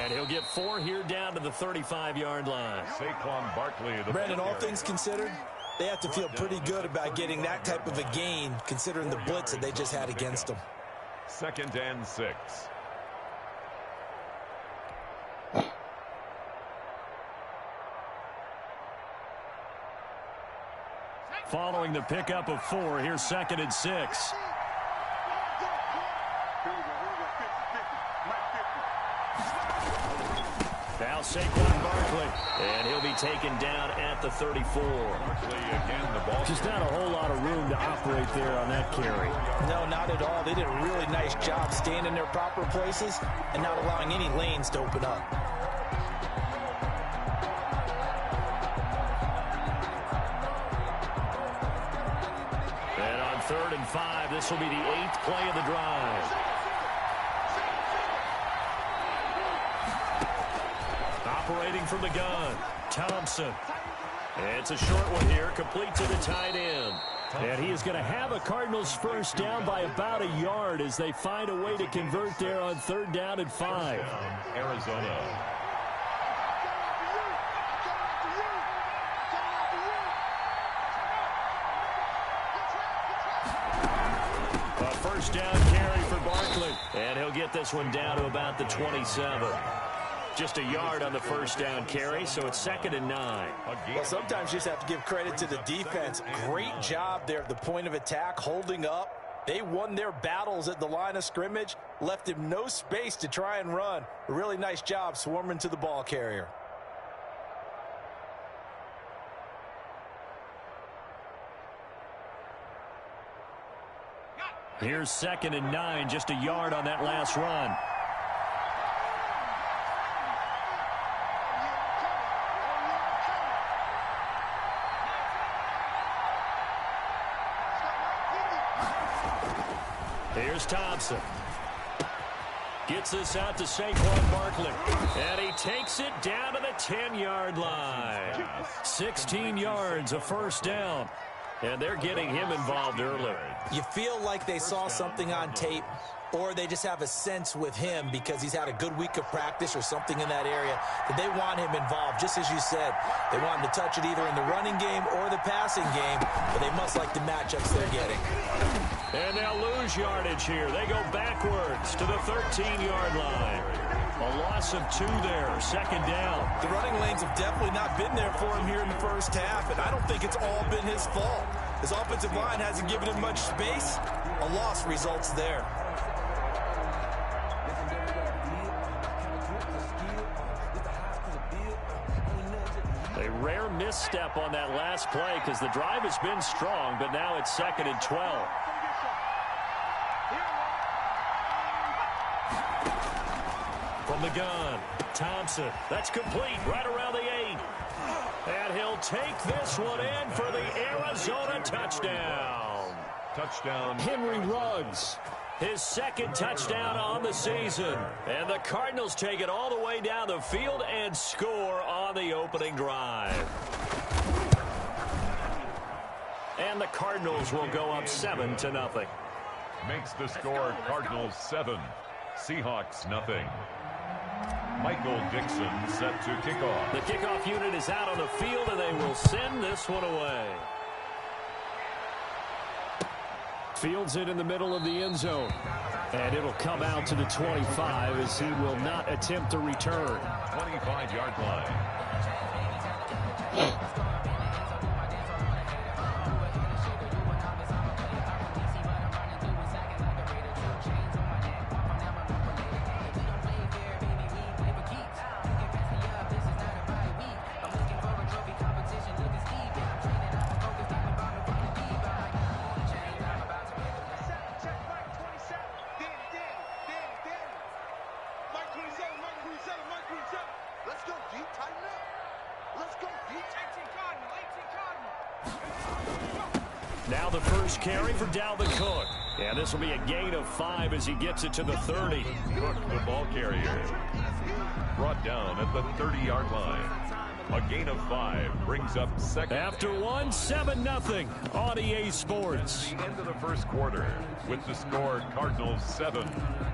And he'll get 4 here down to the 35-yard line. Saquon Barkley. Brandon, all things considered, they have to feel pretty good about getting that type of a gain, considering the blitz that they just had against them. 2nd and 6. Following the pickup of 4, here's 2nd and 6. Now Saquon Barkley, and he'll be taken down at the 34. Again, the ball. Just not a whole lot of room to operate there on that carry. No, not at all. They did a really nice job staying in their proper places and not allowing any lanes to open up. And on 3rd and 5, this will be the 8th play of the drive. Operating from the gun, Thompson. It's a short one here, complete to the tight end. And he is going to have a Cardinals first down by about a yard as they find a way to convert there on 3rd down and 5. Arizona. A first down carry for Barkley. And he'll get this one down to about the 27. Just a yard on the first down carry, so it's 2nd and 9. Well, sometimes you just have to give credit to the defense. Great job there at the point of attack, holding up. They won their battles at the line of scrimmage, left him no space to try and run. A really nice job swarming to the ball carrier. Here's 2nd and 9, just a yard on that last run. Here's Thompson. Gets this out to Saquon Barkley. And he takes it down to the 10-yard line. 16 yards, a first down. And they're getting him involved early. You feel like they saw something on tape, or they just have a sense with him because he's had a good week of practice or something in that area that they want him involved. Just as you said, they want him to touch it either in the running game or the passing game, but they must like the matchups they're getting. And they'll lose yardage here. They go backwards to the 13-yard line. A loss of 2 there, 2nd down. The running lanes have definitely not been there for him here in the first half, and I don't think it's all been his fault. His offensive line hasn't given him much space. A loss results there. A rare misstep on that last play because the drive has been strong, but now it's 2nd and 12. From the gun, Thompson. That's complete right around the 8. And he'll take this one in for the Arizona touchdown. Touchdown. Henry Ruggs. His 2nd touchdown on the season. And the Cardinals take it all the way down the field and score on the opening drive. And the Cardinals will go up 7-0. Makes the score Cardinals 7, Seahawks nothing. Michael Dixon set to kickoff. The kickoff unit is out on the field, and they will send this one away. Fields it in the middle of the end zone. And it'll come out to the 25 as he will not attempt to return. 25-yard line. Now the first carry for Dalvin Cook. And this will be a gain of 5 as he gets it to the 30. Cook, the ball carrier. Brought down at the 30-yard line. A gain of 5 brings up second. After 1, 7-0 on EA Sports. The end of the first quarter with the score Cardinals 7,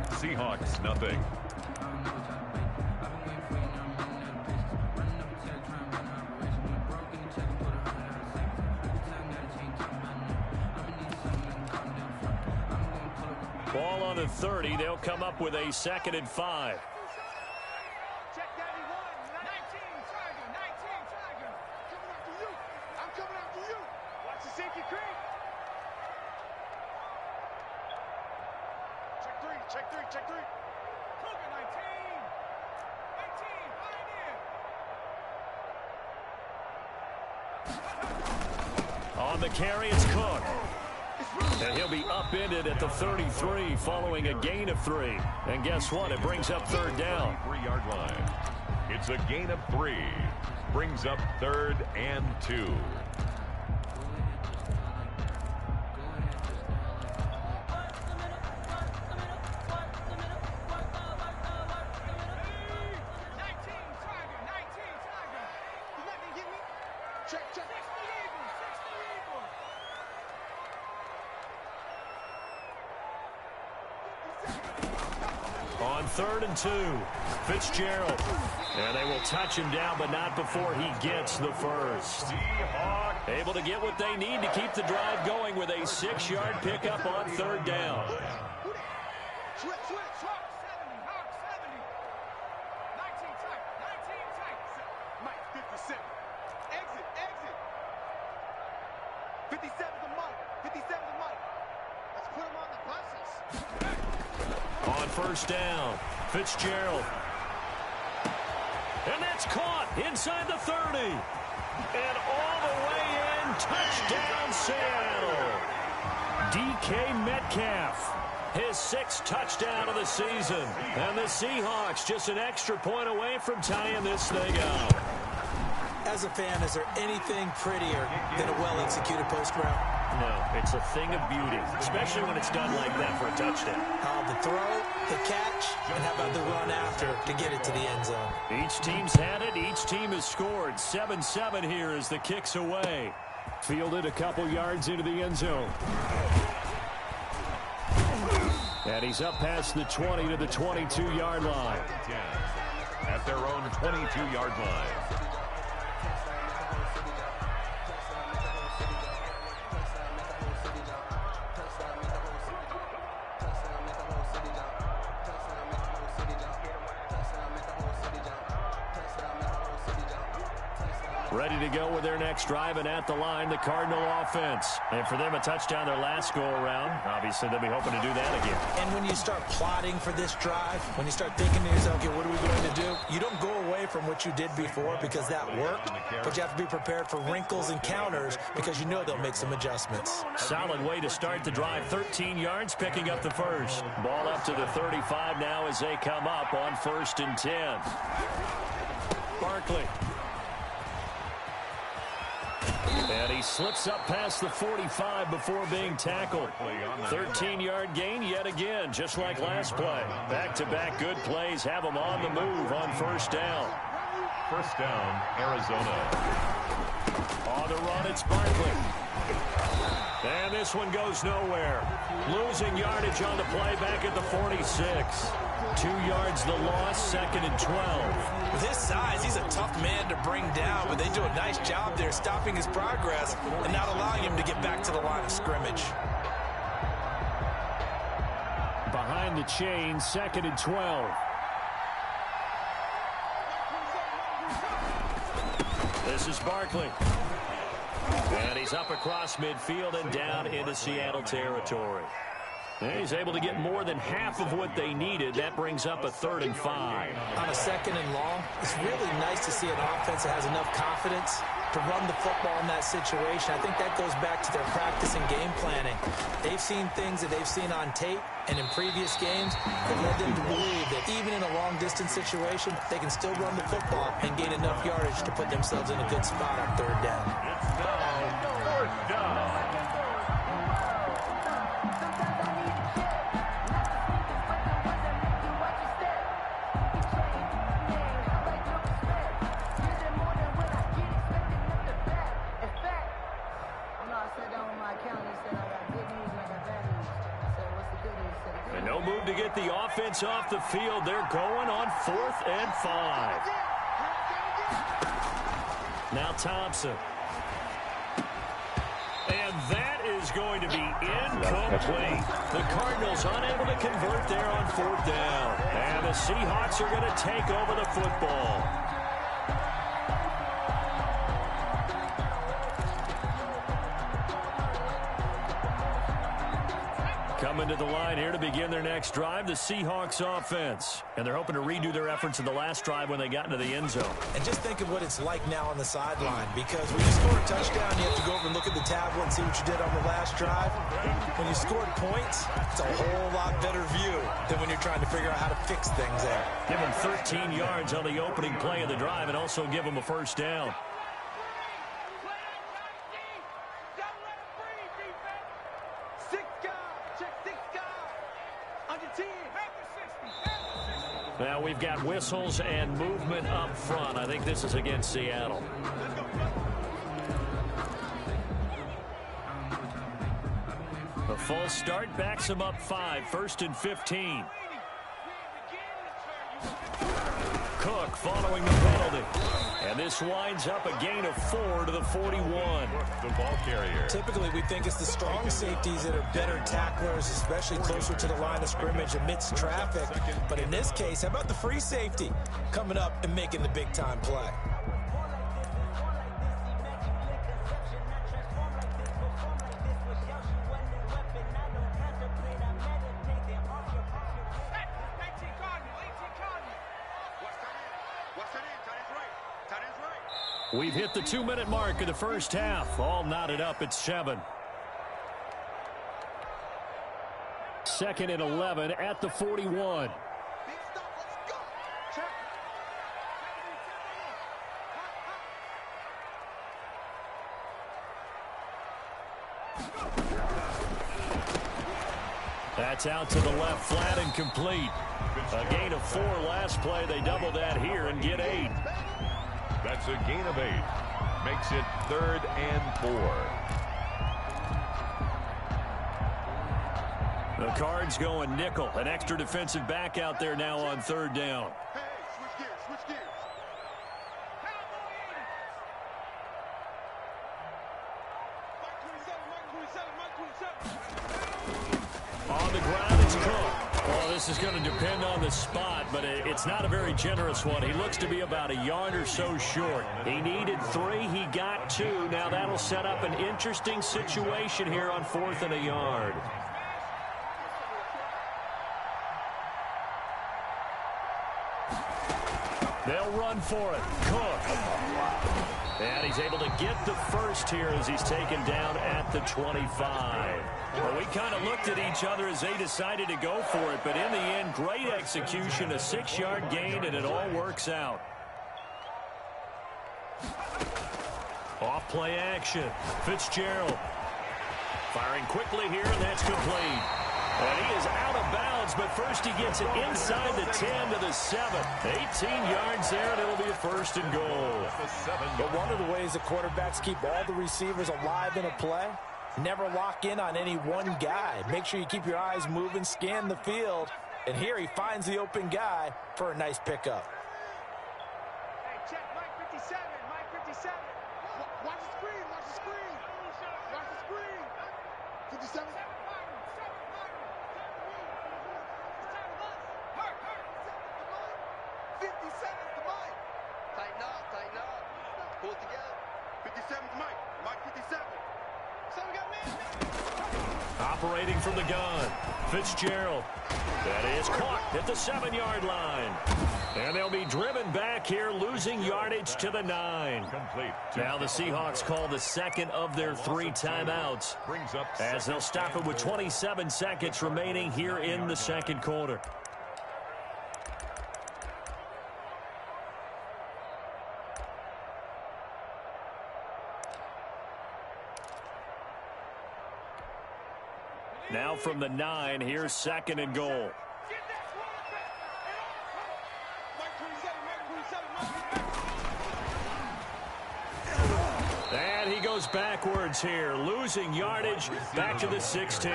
Seahawks 0. Ball on the 30. They'll come up with a 2nd and 5. Check three. Cougar 19. 19, On the carry, it's Cook. And he'll be upended at the 33 following a gain of 3. And guess what? It brings up 3rd down. 3-yard line. It's a gain of 3. Brings up 3rd and 2. On 3rd and 2, Fitzgerald. And they will touch him down, but not before he gets the first. Able to get what they need to keep the drive going with a 6-yard pickup on 3rd down. On 1st down, Fitzgerald. And that's caught inside the 30. And all the way in, touchdown Seattle. DK Metcalf, his 6th touchdown of the season. And the Seahawks just an extra point away from tying this thing up. As a fan, is there anything prettier than a well-executed post route? No, it's a thing of beauty, especially when it's done like that for a touchdown. The throw, the catch, and how about the run after to get it to the end zone? Each team's had it. Each team has scored. 7-7 here as the kick's away. Fielded a couple yards into the end zone. And he's up past the 20 to the 22-yard line. At their own 22-yard line. Ready to go with their next drive, and at the line, the Cardinal offense. And for them, a touchdown their last go-around. Obviously, they'll be hoping to do that again. And when you start plotting for this drive, when you start thinking to yourself, okay, what are we going to do? You don't go away from what you did before because that worked, but you have to be prepared for wrinkles and counters because you know they'll make some adjustments. Solid way to start the drive. 13 yards, picking up the first. Ball up to the 35 now as they come up on 1st and 10. Barkley. And he slips up past the 45 before being tackled. 13-yard gain yet again, just like last play. Back-to-back good plays have him on the move on 1st down. 1st down, Arizona. On the run, it's Barkley. And this one goes nowhere. Losing yardage on the play back at the 46. 2 yards the loss, 2nd and 12. With his size, he's a tough man to bring down, but they do a nice job there stopping his progress and not allowing him to get back to the line of scrimmage. Behind the chain, 2nd and 12. This is Barkley. And he's up across midfield and down into Seattle territory. And he's able to get more than half of what they needed. That brings up a 3rd and 5. On a 2nd and long, it's really nice to see an offense that has enough confidence to run the football in that situation. I think that goes back to their practice and game planning. They've seen things that they've seen on tape and in previous games that led them to believe that even in a long-distance situation, they can still run the football and gain enough yardage to put themselves in a good spot on 3rd down. It's now 4th down. And no move to get the offense off the field. They're going on 4th and 5. Now Thompson. And that is going to be incomplete. The Cardinals unable to convert there on 4th down. And the Seahawks are going to take over the football. Coming to the line here to begin their next drive, the Seahawks offense. And they're hoping to redo their efforts in the last drive when they got into the end zone. And just think of what it's like now on the sideline, because when you score a touchdown, you have to go over and look at the tablet and see what you did on the last drive. When you scored points, it's a whole lot better view than when you're trying to figure out how to fix things there. Give them 13 yards on the opening play of the drive and also give them a 1st down. Now we've got whistles and movement up front. I think this is against Seattle. The false start backs them up 5, 1st and 15. Cook following the penalty. And this winds up a gain of 4 to the 41. The ball carrier. Typically, we think it's the strong safeties that are better tacklers, especially closer to the line of scrimmage amidst traffic. But in this case, how about the free safety coming up and making the big-time play? We've hit the 2-minute mark of the first half. All knotted up at 7. 2nd and 11 at the 41. That's out to the left, flat and complete. A gain of 4 last play. They double that here and get 8. That's a gain of 8. Makes it 3rd and 4. The Cards going nickel. An extra defensive back out there now on 3rd down. On the ground, it's Cook. Well, this is going to depend on the spot, but it's not a very generous one. He looks to be about a yard or so short. He needed 3. He got 2. Now that'll set up an interesting situation here on 4th and a yard. They'll run for it. Cook. And he's able to get the first here as he's taken down at the 25. Well, we kind of looked at each other as they decided to go for it, but in the end, great execution, a 6-yard gain, and it all works out. Off play action. Fitzgerald firing quickly here, and that's complete. And he is out of bounds, but first he gets it inside the 10 to the 7. 18 yards there, and it'll be a 1st and goal. But one of the ways that quarterbacks keep all the receivers alive in a play, never lock in on any one guy. Make sure you keep your eyes moving, scan the field, and here he finds the open guy for a nice pickup. Hey, check Mike 57, Mike 57. Watch the screen, watch the screen. Watch the screen. 57. 57's the Mike. Tighten up, tighten up. Pull it together. 57's Mike. Mike 57. Operating from the gun, Fitzgerald. That is caught at the 7-yard line. And they'll be driven back here, losing yardage to the 9. Now the Seahawks call the second of their 3 timeouts as they'll stop it with 27 seconds remaining here in the second quarter. Now from the 9, here's 2nd and goal. And he goes backwards here, losing yardage back to the 16.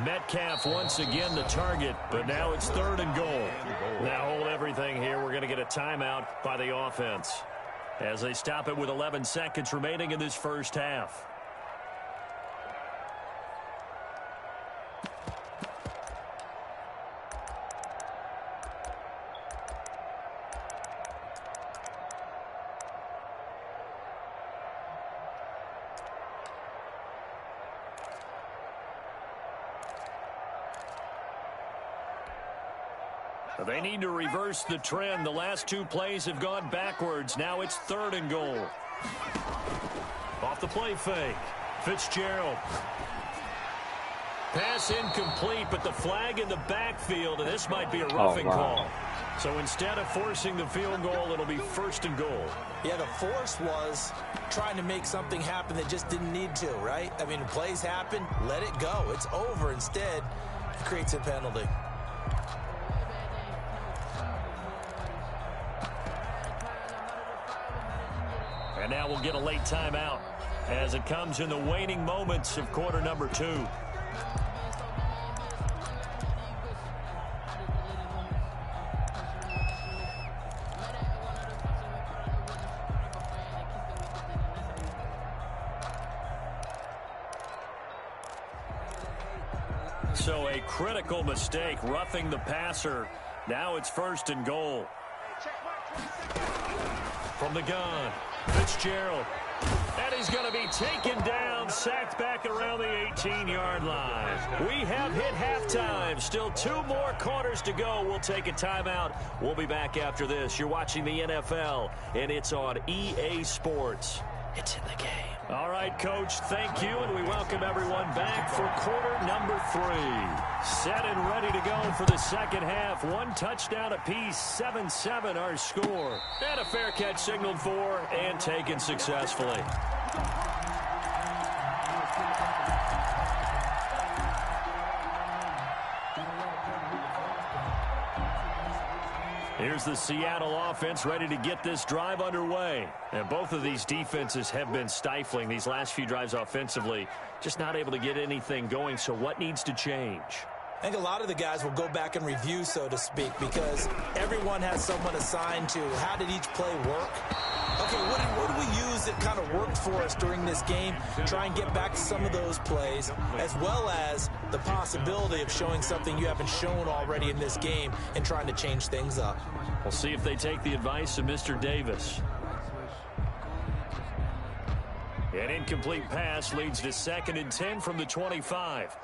Metcalf once again the target, but now it's 3rd and goal. Now hold everything here. We're going to get a timeout by the offense as they stop it with 11 seconds remaining in this first half. They need to reverse the trend. The last 2 plays have gone backwards. Now it's 3rd and goal. Off the play fake. Fitzgerald. Pass incomplete, but the flag in the backfield, and this might be a roughing call. So instead of forcing the field goal, it'll be 1st and goal. Yeah, the force was trying to make something happen that just didn't need to, right? I mean, plays happen, let it go. It's over. Instead, it creates a penalty. And now we'll get a late timeout as it comes in the waning moments of quarter number 2. So a critical mistake, roughing the passer. Now it's 1st and goal. From the gun, Fitzgerald. And he's going to be taken down, sacked back around the 18-yard line. We have hit halftime. Still 2 more quarters to go. We'll take a timeout. We'll be back after this. You're watching the NFL, and it's on EA Sports. It's in the game. All right, Coach, thank you, and we welcome everyone back for quarter number 3. Set and ready to go for the second half. 1 touchdown apiece, 7-7 our score. And a fair catch signaled for and taken successfully. Here's the Seattle offense ready to get this drive underway. And both of these defenses have been stifling these last few drives offensively. Just not able to get anything going. So what needs to change? I think a lot of the guys will go back and review, so to speak, because everyone has someone assigned to how did each play work. Okay, what did we use that kind of worked for us during this game? Try and get back to some of those plays, as well as the possibility of showing something you haven't shown already in this game and trying to change things up. We'll see if they take the advice of Mr. Davis. An incomplete pass leads to 2nd and 10 from the 25.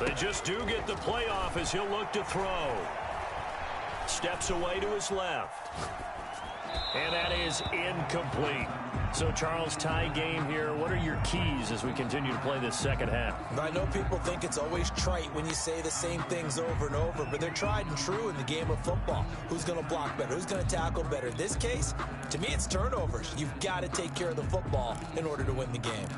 They just do get the playoff as he'll look to throw. Steps away to his left. And that is incomplete. So, Charles, tie game here. What are your keys as we continue to play this second half? I know people think it's always trite when you say the same things over and over, but they're tried and true in the game of football. Who's going to block better? Who's going to tackle better? In this case, to me, it's turnovers. You've got to take care of the football in order to win the game.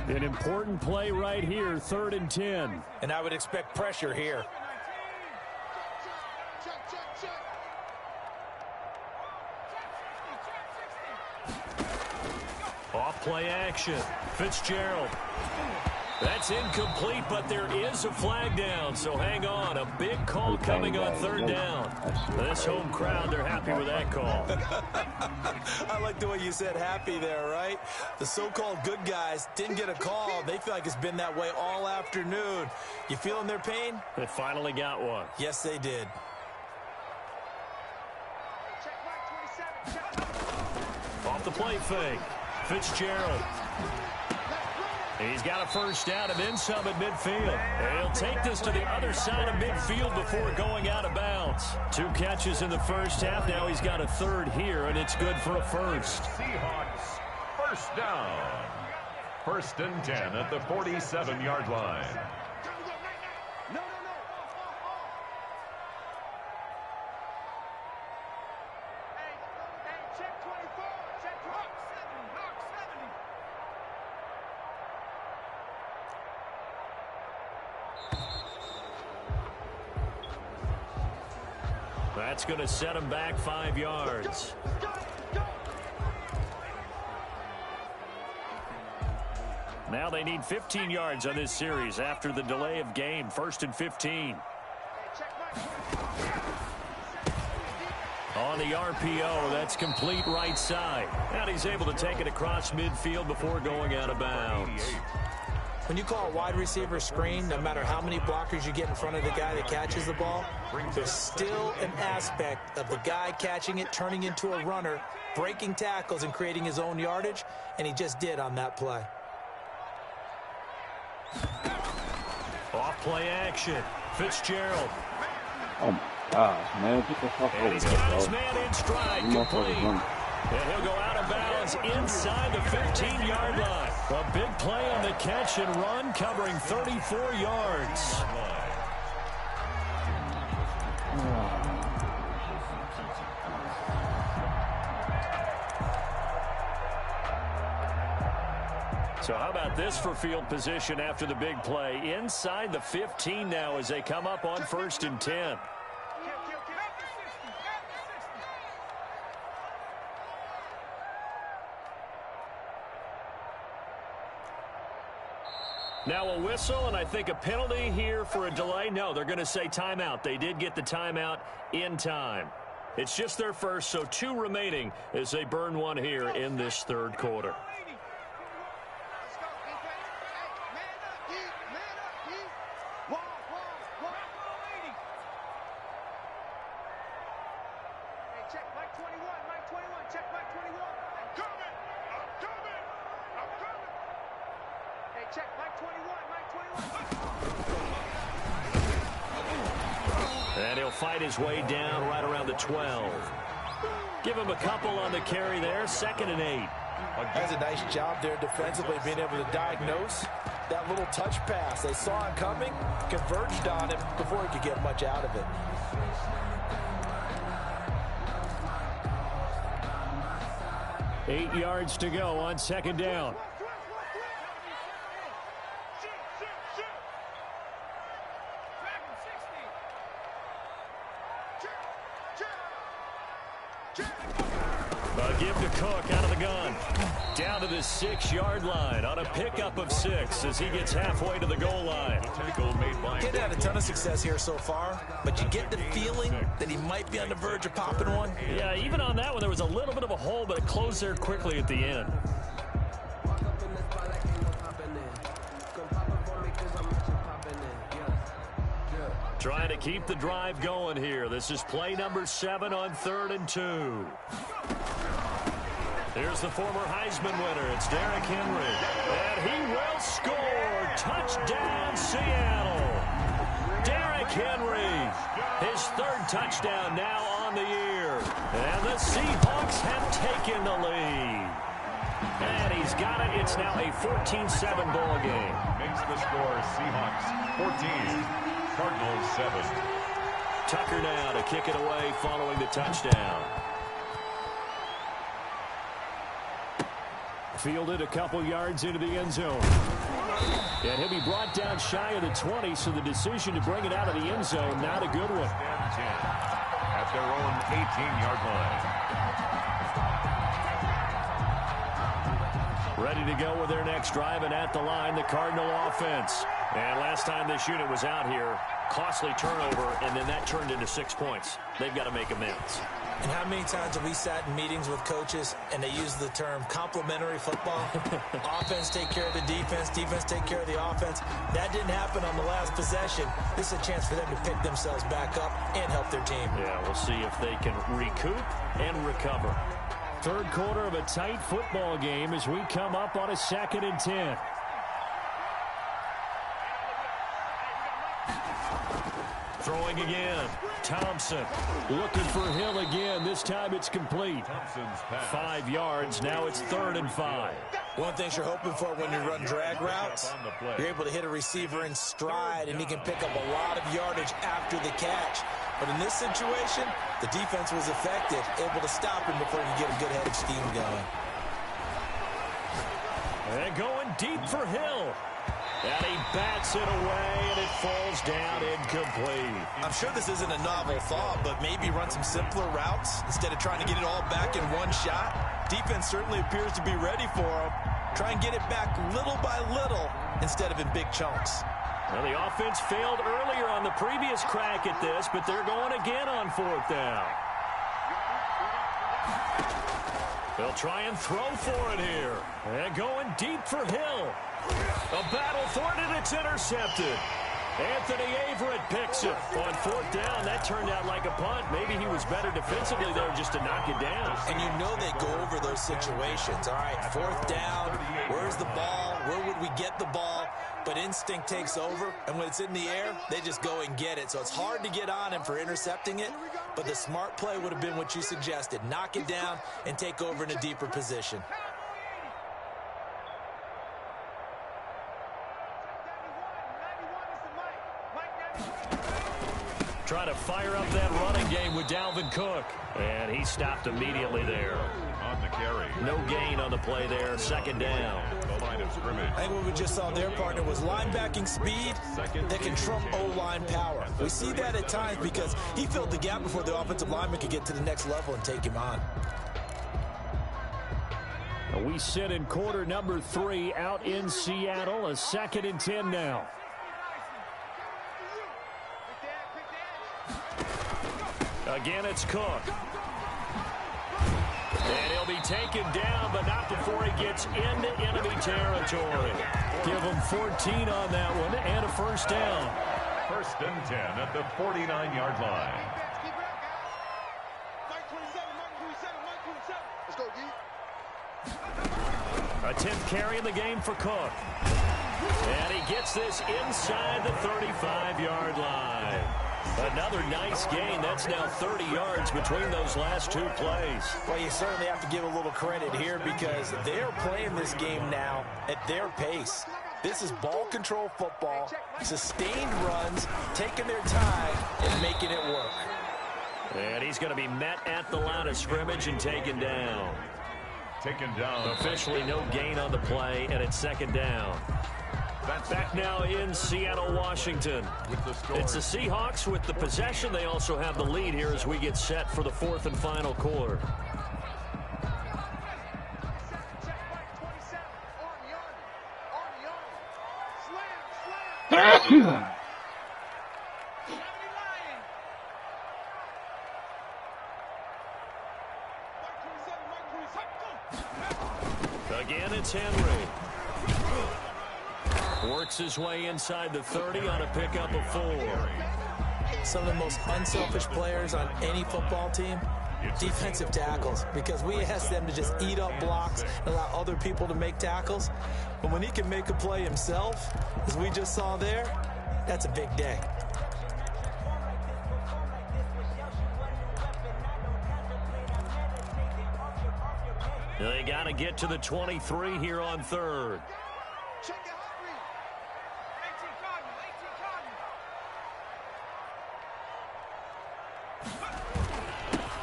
An important play right here, 3rd and 10. And I would expect pressure here. Off play action. Fitzgerald. That's incomplete, but there is a flag down, so hang on. A big call coming on third down. This home crowd, they're happy with that call. I like the way you said happy there, right? The so-called good guys didn't get a call. They feel like it's been that way all afternoon. You feeling their pain? They finally got one. Yes, they did. Off the play fake, Fitzgerald. He's got a first down and then some at midfield. He'll take this to the other side of midfield before going out of bounds. 2 catches in the first half. Now he's got a third here, and it's good for a first. Seahawks, first down. 1st and 10 at the 47-yard line. That's going to set him back 5 yards. Now they need 15 yards on this series after the delay of game. 1st and 15. On the RPO, that's complete right side. And he's able to take it across midfield before going out of bounds. When you call a wide receiver screen, no matter how many blockers you get in front of the guy that catches the ball, there's still an aspect of the guy catching it, turning into a runner, breaking tackles and creating his own yardage, and he just did on that play. Off play action. Fitzgerald. Oh my gosh, man. Get the fuck over He's there, got bro. his man in stride. Complete. And he'll go out of bounds inside the 15-yard line. A big play on the catch and run, covering 34 yards. So how about this for field position after the big play? Inside the 15 now as they come up on 1st and 10. Now a whistle, and I think a penalty here for a delay. No, they're going to say timeout. They did get the timeout in time. It's just their first, so 2 remaining as they burn one here in this 3rd quarter. And he'll fight his way down right around the 12. Give him a couple on the carry there. 2nd and 8. That's a nice job there defensively, being able to diagnose that little touch pass. They saw him coming, converged on him before he could get much out of it. Eight yards to go on 2nd down. A give to Cook out of the gun. Down to the 6-yard line on a pickup of 6 as he gets halfway to the goal line. He's had a ton of success here so far, but you get the feeling that he might be on the verge of popping one. Yeah, even on that one, there was a little bit of a hole, but it closed there quickly at the end. Trying to keep the drive going here. This is play number 7 on 3rd and 2. Here's the former Heisman winner. It's Derrick Henry. And he will score. Touchdown, Seattle. Derrick Henry. His 3rd touchdown now on the year. And the Seahawks have taken the lead. And he's got it. It's now a 14-7 ball game. Makes the score Seahawks 14, Cardinals 7. Tucker now to kick it away following the touchdown. Fielded a couple yards into the end zone. And he'll be brought down shy of the 20, so the decision to bring it out of the end zone, not a good one. At their own 18-yard line. Ready to go with their next drive, and at the line, the Cardinal offense. And last time this unit was out here, costly turnover, and then that turned into 6 points. They've got to make amends. And how many times have we sat in meetings with coaches and they use the term complementary football? Offense take care of the defense, defense take care of the offense. That didn't happen on the last possession. This is a chance for them to pick themselves back up and help their team. Yeah, we'll see if they can recoup and recover. Third quarter of a tight football game as we come up on a 2nd and 10. Throwing again. Thompson looking for Hill again. This time it's complete. 5 yards. Now it's 3rd and 5. One thing you're hoping for when you run drag routes, you're able to hit a receiver in stride, and he can pick up a lot of yardage after the catch. But in this situation, the defense was effective, able to stop him before he could get a good head of steam going. And going deep for Hill. And he bats it away, and it falls down incomplete. I'm sure this isn't a novel thought, but maybe run some simpler routes instead of trying to get it all back in one shot. Defense certainly appears to be ready for him. Try and get it back little by little instead of in big chunks. Well, the offense failed earlier on the previous crack at this, but they're going again on 4th down. They'll try and throw for it here. And going deep for Hill. A battle for it, and it's intercepted. Anthony Averett picks it on 4th down. That turned out like a punt. Maybe he was better defensively there just to knock it down. And you know they go over those situations. All right, 4th down. Where's the ball? Where would we get the ball? But instinct takes over, and when it's in the air, they just go and get it. So it's hard to get on him for intercepting it, but the smart play would have been what you suggested. Knock it down and take over in a deeper position. Trying to fire up that running game with Dalvin Cook. And he stopped immediately there. On the carry. No gain on the play there. 2nd down. The line of scrimmage. I think what we just saw their partner was linebacking speed that can trump O-line power. We see that at times because he filled the gap before the offensive lineman could get to the next level and take him on. We sit in quarter number 3 out in Seattle. A 2nd and 10 now. Again, it's Cook. And he'll be taken down, but not before he gets into enemy territory. Give him 14 on that one and a 1st down. 1st and 10 at the 49-yard line. A 10th carry in the game for Cook. And he gets this inside the 35-yard line. Another nice gain. That's now 30 yards between those last 2 plays. Well, you certainly have to give a little credit here because they're playing this game now at their pace. This is ball control football, sustained runs, taking their time and making it work. And he's going to be met at the line of scrimmage and taken down. Taken down. Officially no gain on the play, and it's 2nd down. Back now in Seattle, Washington. It's the Seahawks with the possession. They also have the lead here as we get set for the 4th and final quarter. Again, it's Henry. Works his way inside the 30 on a pickup of 4. Some of the most unselfish players on any football team, defensive tackles, because we ask them to just eat up blocks and allow other people to make tackles. But when he can make a play himself, as we just saw there, that's a big day. They got to get to the 23 here on 3rd.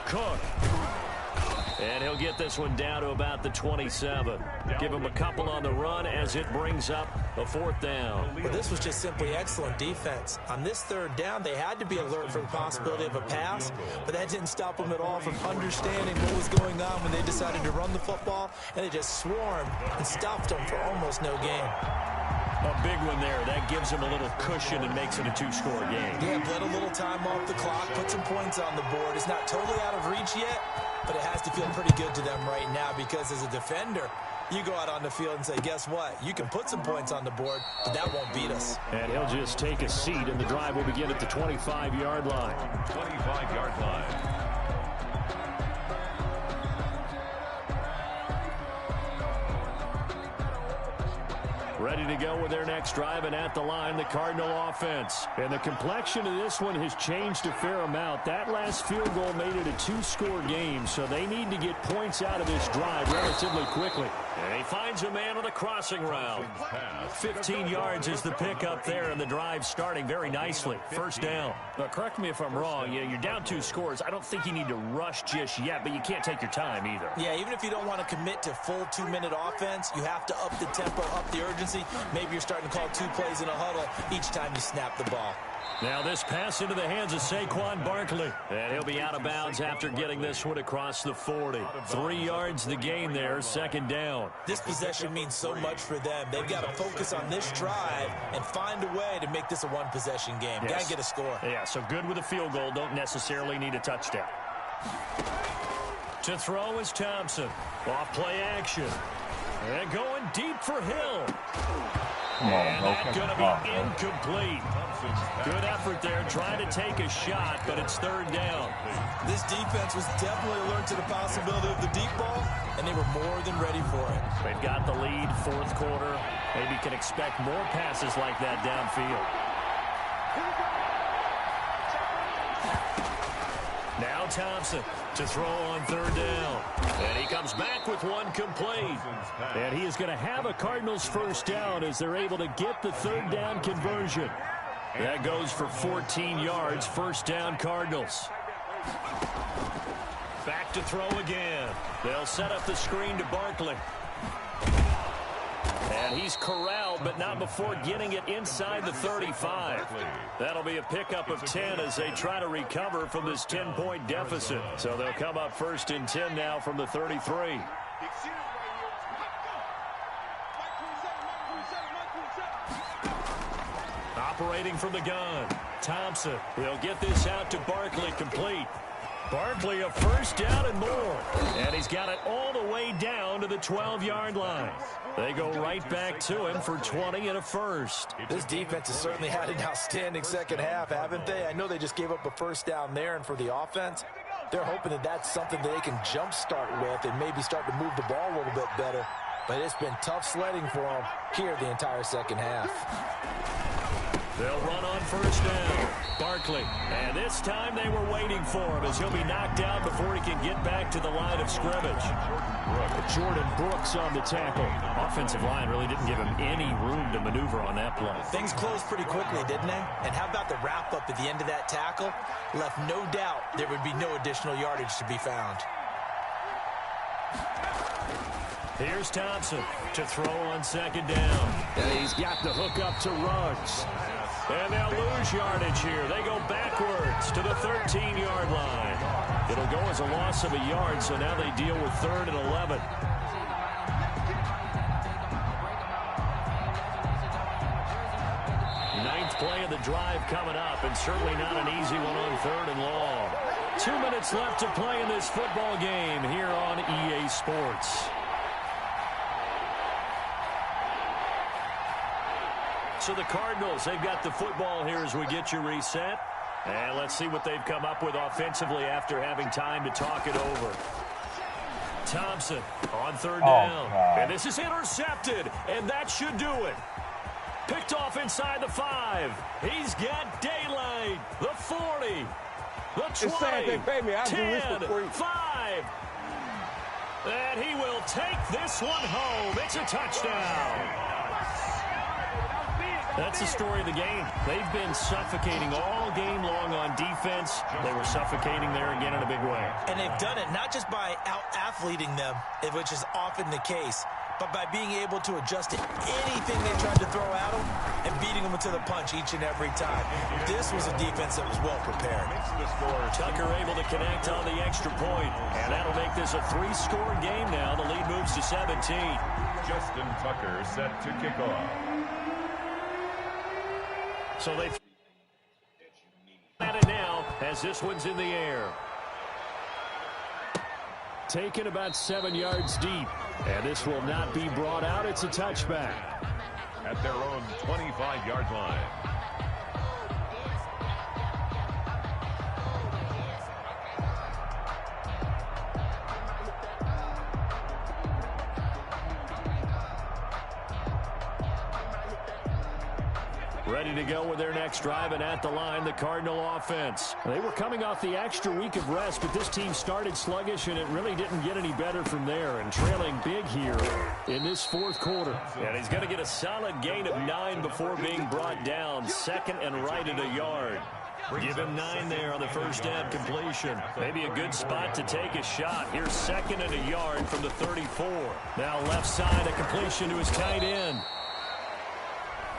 Cook. And he'll get this one down to about the 27. Give him a couple on the run as it brings up a 4th down. Well, this was just simply excellent defense. On this 3rd down, they had to be alert for the possibility of a pass, but that didn't stop them at all from understanding what was going on when they decided to run the football, and they just swarmed and stopped them for almost no gain. A big one there. That gives them a little cushion and makes it a 2-score game. Yeah, bled a little time off the clock, put some points on the board. It's not totally out of reach yet, but it has to feel pretty good to them right now because as a defender, you go out on the field and say, guess what? You can put some points on the board, but that won't beat us. And he'll just take a seat, and the drive will begin at the 25-yard line. 25-yard line. Ready to go with their next drive, and at the line, the Cardinal offense. And the complexion of this one has changed a fair amount. That last field goal made it a 2-score game, so they need to get points out of this drive relatively quickly. And he finds a man on the crossing route. 15 yards is the pickup there, and the drive starting very nicely. 1st down. Now, correct me if I'm wrong. You're down 2 scores. I don't think you need to rush just yet, but you can't take your time either. Yeah, even if you don't want to commit to full 2-minute offense, you have to up the tempo, up the urgency. Maybe you're starting to call 2 plays in a huddle each time you snap the ball. Now this pass into the hands of Saquon Barkley. And he'll be out of bounds after getting this one across the 40. 3 yards the gain there, 2nd down. This possession means so much for them. They've got to focus on this drive and find a way to make this a 1-possession game. Yes. Got to get a score. Yeah, so good with a field goal. Don't necessarily need a touchdown. To throw is Thompson. Off play action. And going deep for Hill. And that's going to be incomplete. Good effort there, trying to take a shot, but it's 3rd down. This defense was definitely alert to the possibility of the deep ball, and they were more than ready for it. They've got the lead, 4th quarter. Maybe can expect more passes like that downfield. Now Thompson to throw on 3rd down. And he comes back with one complete. And he is going to have a Cardinals 1st down as they're able to get the 3rd down conversion. That goes for 14 yards, 1st down Cardinals. Back to throw again. They'll set up the screen to Barkley. And he's corralled, but not before getting it inside the 35. That'll be a pickup of 10 as they try to recover from this 10-point deficit. So they'll come up 1st and 10 now from the 33. Operating from the gun, Thompson. They'll get this out to Barkley, complete. Barkley a 1st down and more. And he's got it all the way down to the 12-yard line. They go right back to him for 20 and a 1st. This defense has certainly had an outstanding 2nd half, haven't they? I know they just gave up a 1st down there, and for the offense, they're hoping that that's something that they can jumpstart with and maybe start to move the ball a little bit better. But it's been tough sledding for them here the entire 2nd half. They'll run on 1st down. Barkley. And this time they were waiting for him as he'll be knocked out before he can get back to the line of scrimmage. Jordan Brooks on the tackle. Offensive line really didn't give him any room to maneuver on that play. Things closed pretty quickly, didn't they? And how about the wrap-up at the end of that tackle? Left no doubt there would be no additional yardage to be found. Here's Thompson to throw on 2nd down. And he's got the hook up to Ruggs. And they'll lose yardage here. They go backwards to the 13-yard line. It'll go as a loss of a yard, so now they deal with 3rd and 11. Ninth play of the drive coming up, and certainly not an easy one on 3rd and long. 2 minutes left to play in this football game here on EA Sports. So the Cardinals, they've got the football here as we get you reset. And let's see what they've come up with offensively after having time to talk it over. Thompson on 3rd down. And this is intercepted, and that should do it. Picked off inside the 5. He's got daylight. The 40. The 20. 10. 5. And he will take this one home. It's a touchdown. That's the story of the game. They've been suffocating all game long on defense. They were suffocating there again in a big way. And they've done it not just by out-athleting them, which is often the case, but by being able to adjust to anything they tried to throw at them and beating them to the punch each and every time. This was a defense that was well prepared. Tucker able to connect on the extra point, and that'll make this a 3-score game now. The lead moves to 17. Justin Tucker set to kick off. So they at it now as this one's in the air. Taken about 7 yards deep. And this will not be brought out. It's a touchback. At their own 25-yard line. Ready to go with their next drive, and at the line, the Cardinal offense. They were coming off the extra week of rest, but this team started sluggish, and it really didn't get any better from there, and trailing big here in this fourth quarter. And he's going to get a solid gain of 9 before being brought down. Second and right at a yard. Give him 9 there on the first down completion. Maybe a good spot to take a shot. Here's second and a yard from the 34. Now left side, a completion to his tight end.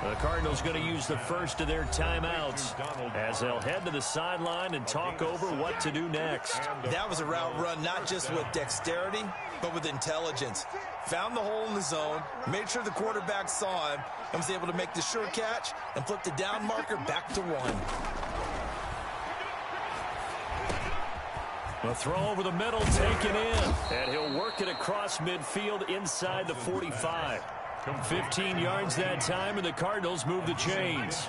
The Cardinals going to use the first of their timeouts as they'll head to the sideline and talk over what to do next. That was a route run not just with dexterity, but with intelligence. Found the hole in the zone, made sure the quarterback saw him, and was able to make the sure catch and flip the down marker back to 1. A throw over the middle, taken in, and he'll work it across midfield inside the 45. 15 yards that time, and the Cardinals move the chains.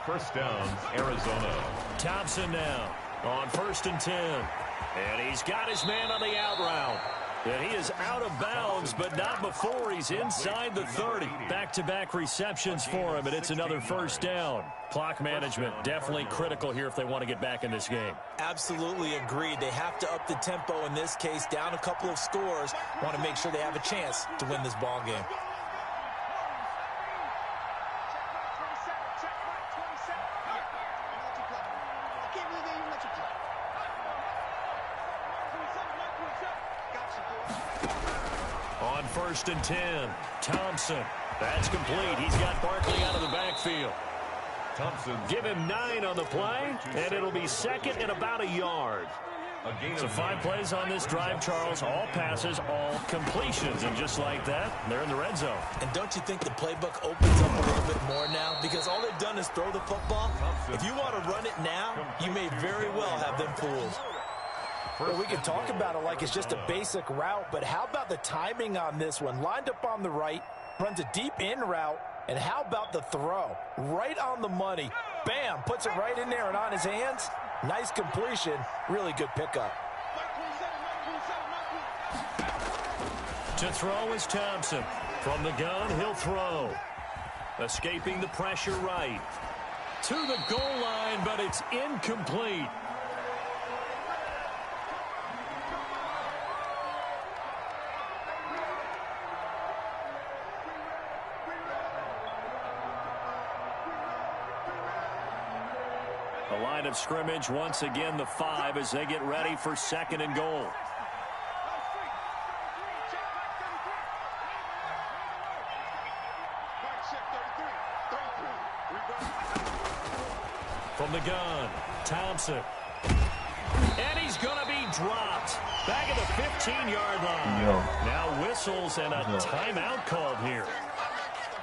First down, Arizona. Thompson now on 1st and 10. And he's got his man on the out route. And he is out of bounds, but not before he's inside the 30. Back-to-back receptions for him, and it's another first down. Clock management definitely critical here if they want to get back in this game. Absolutely agreed. They have to up the tempo in this case, down a couple of scores. Want to make sure they have a chance to win this ball game. On 1st and 10, Thompson. That's complete. He's got Barkley out of the backfield. Thompson. Give him 9 on the play, and it'll be second and about a yard. So 5 plays on this drive, Charles. All passes, all completions. And just like that, they're in the red zone. And don't you think the playbook opens up a little bit more now? Because all they've done is throw the football. If you want to run it now, you may very well have them fooled. Well, we can talk about it like it's just a basic route, but how about the timing on this one? Lined up on the right, runs a deep in route, and how about the throw? Right on the money. Bam, puts it right in there and on his hands. Nice completion, really good pickup. To throw is Thompson. From the gun, he'll throw. Escaping the pressure right. To the goal line, but it's incomplete. The line of scrimmage, once again, the 5 as they get ready for second and goal. From the gun, Thompson. And he's going to be dropped. Back at the 15-yard line. Now whistles and a timeout called here.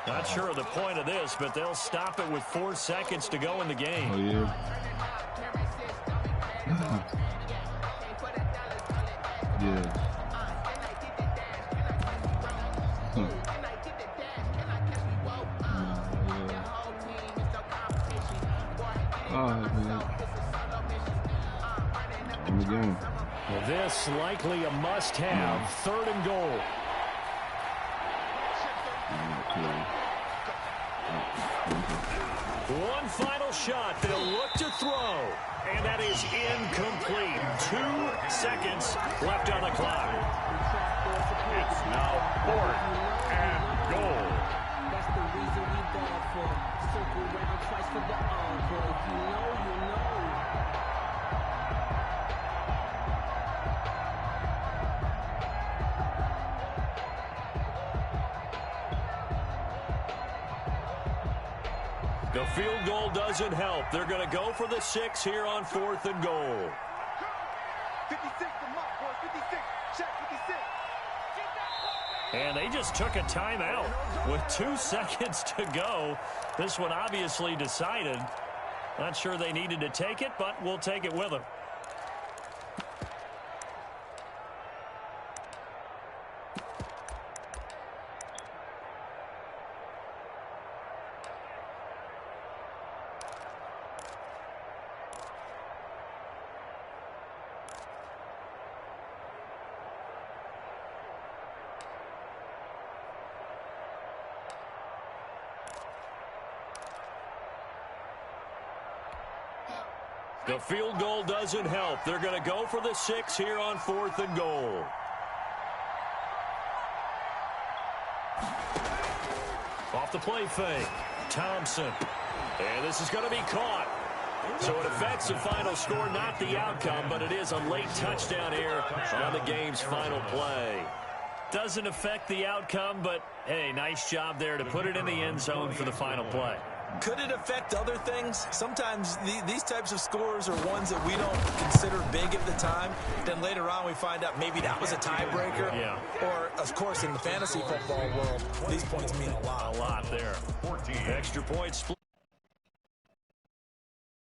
Not sure of the point of this, but they'll stop it with 4 seconds to go in the game. Oh, yeah. Yeah. All right, man. In the game. Well, this likely a must-have. 3rd and goal. One final shot. They'll look to throw. And that is incomplete. 2 seconds left on the clock. It's now 4th and goal. start for. Circle round twice for the encore. If you know, you know. The field goal doesn't help. They're going to go for the 6 here on 4th and goal. 56 to Mark, boys. 56. Check 56. And they just took a timeout with 2 seconds to go. This one obviously decided. Not sure they needed to take it, but we'll take it with them. The field goal doesn't help. They're going to go for the 6 here on 4th and goal. Off the play fake. Thompson. And this is going to be caught. So it affects the final score, not the outcome, but it is a late touchdown here on the game's final play. Doesn't affect the outcome, but, hey, nice job there to put it in the end zone for the final play. Could it affect other things? Sometimes these types of scores are ones that we don't consider big at the time. Then later on we find out maybe that was a tiebreaker. Yeah. Or, of course, in the fantasy football world, these points mean a lot. A lot there. 14. Extra point split.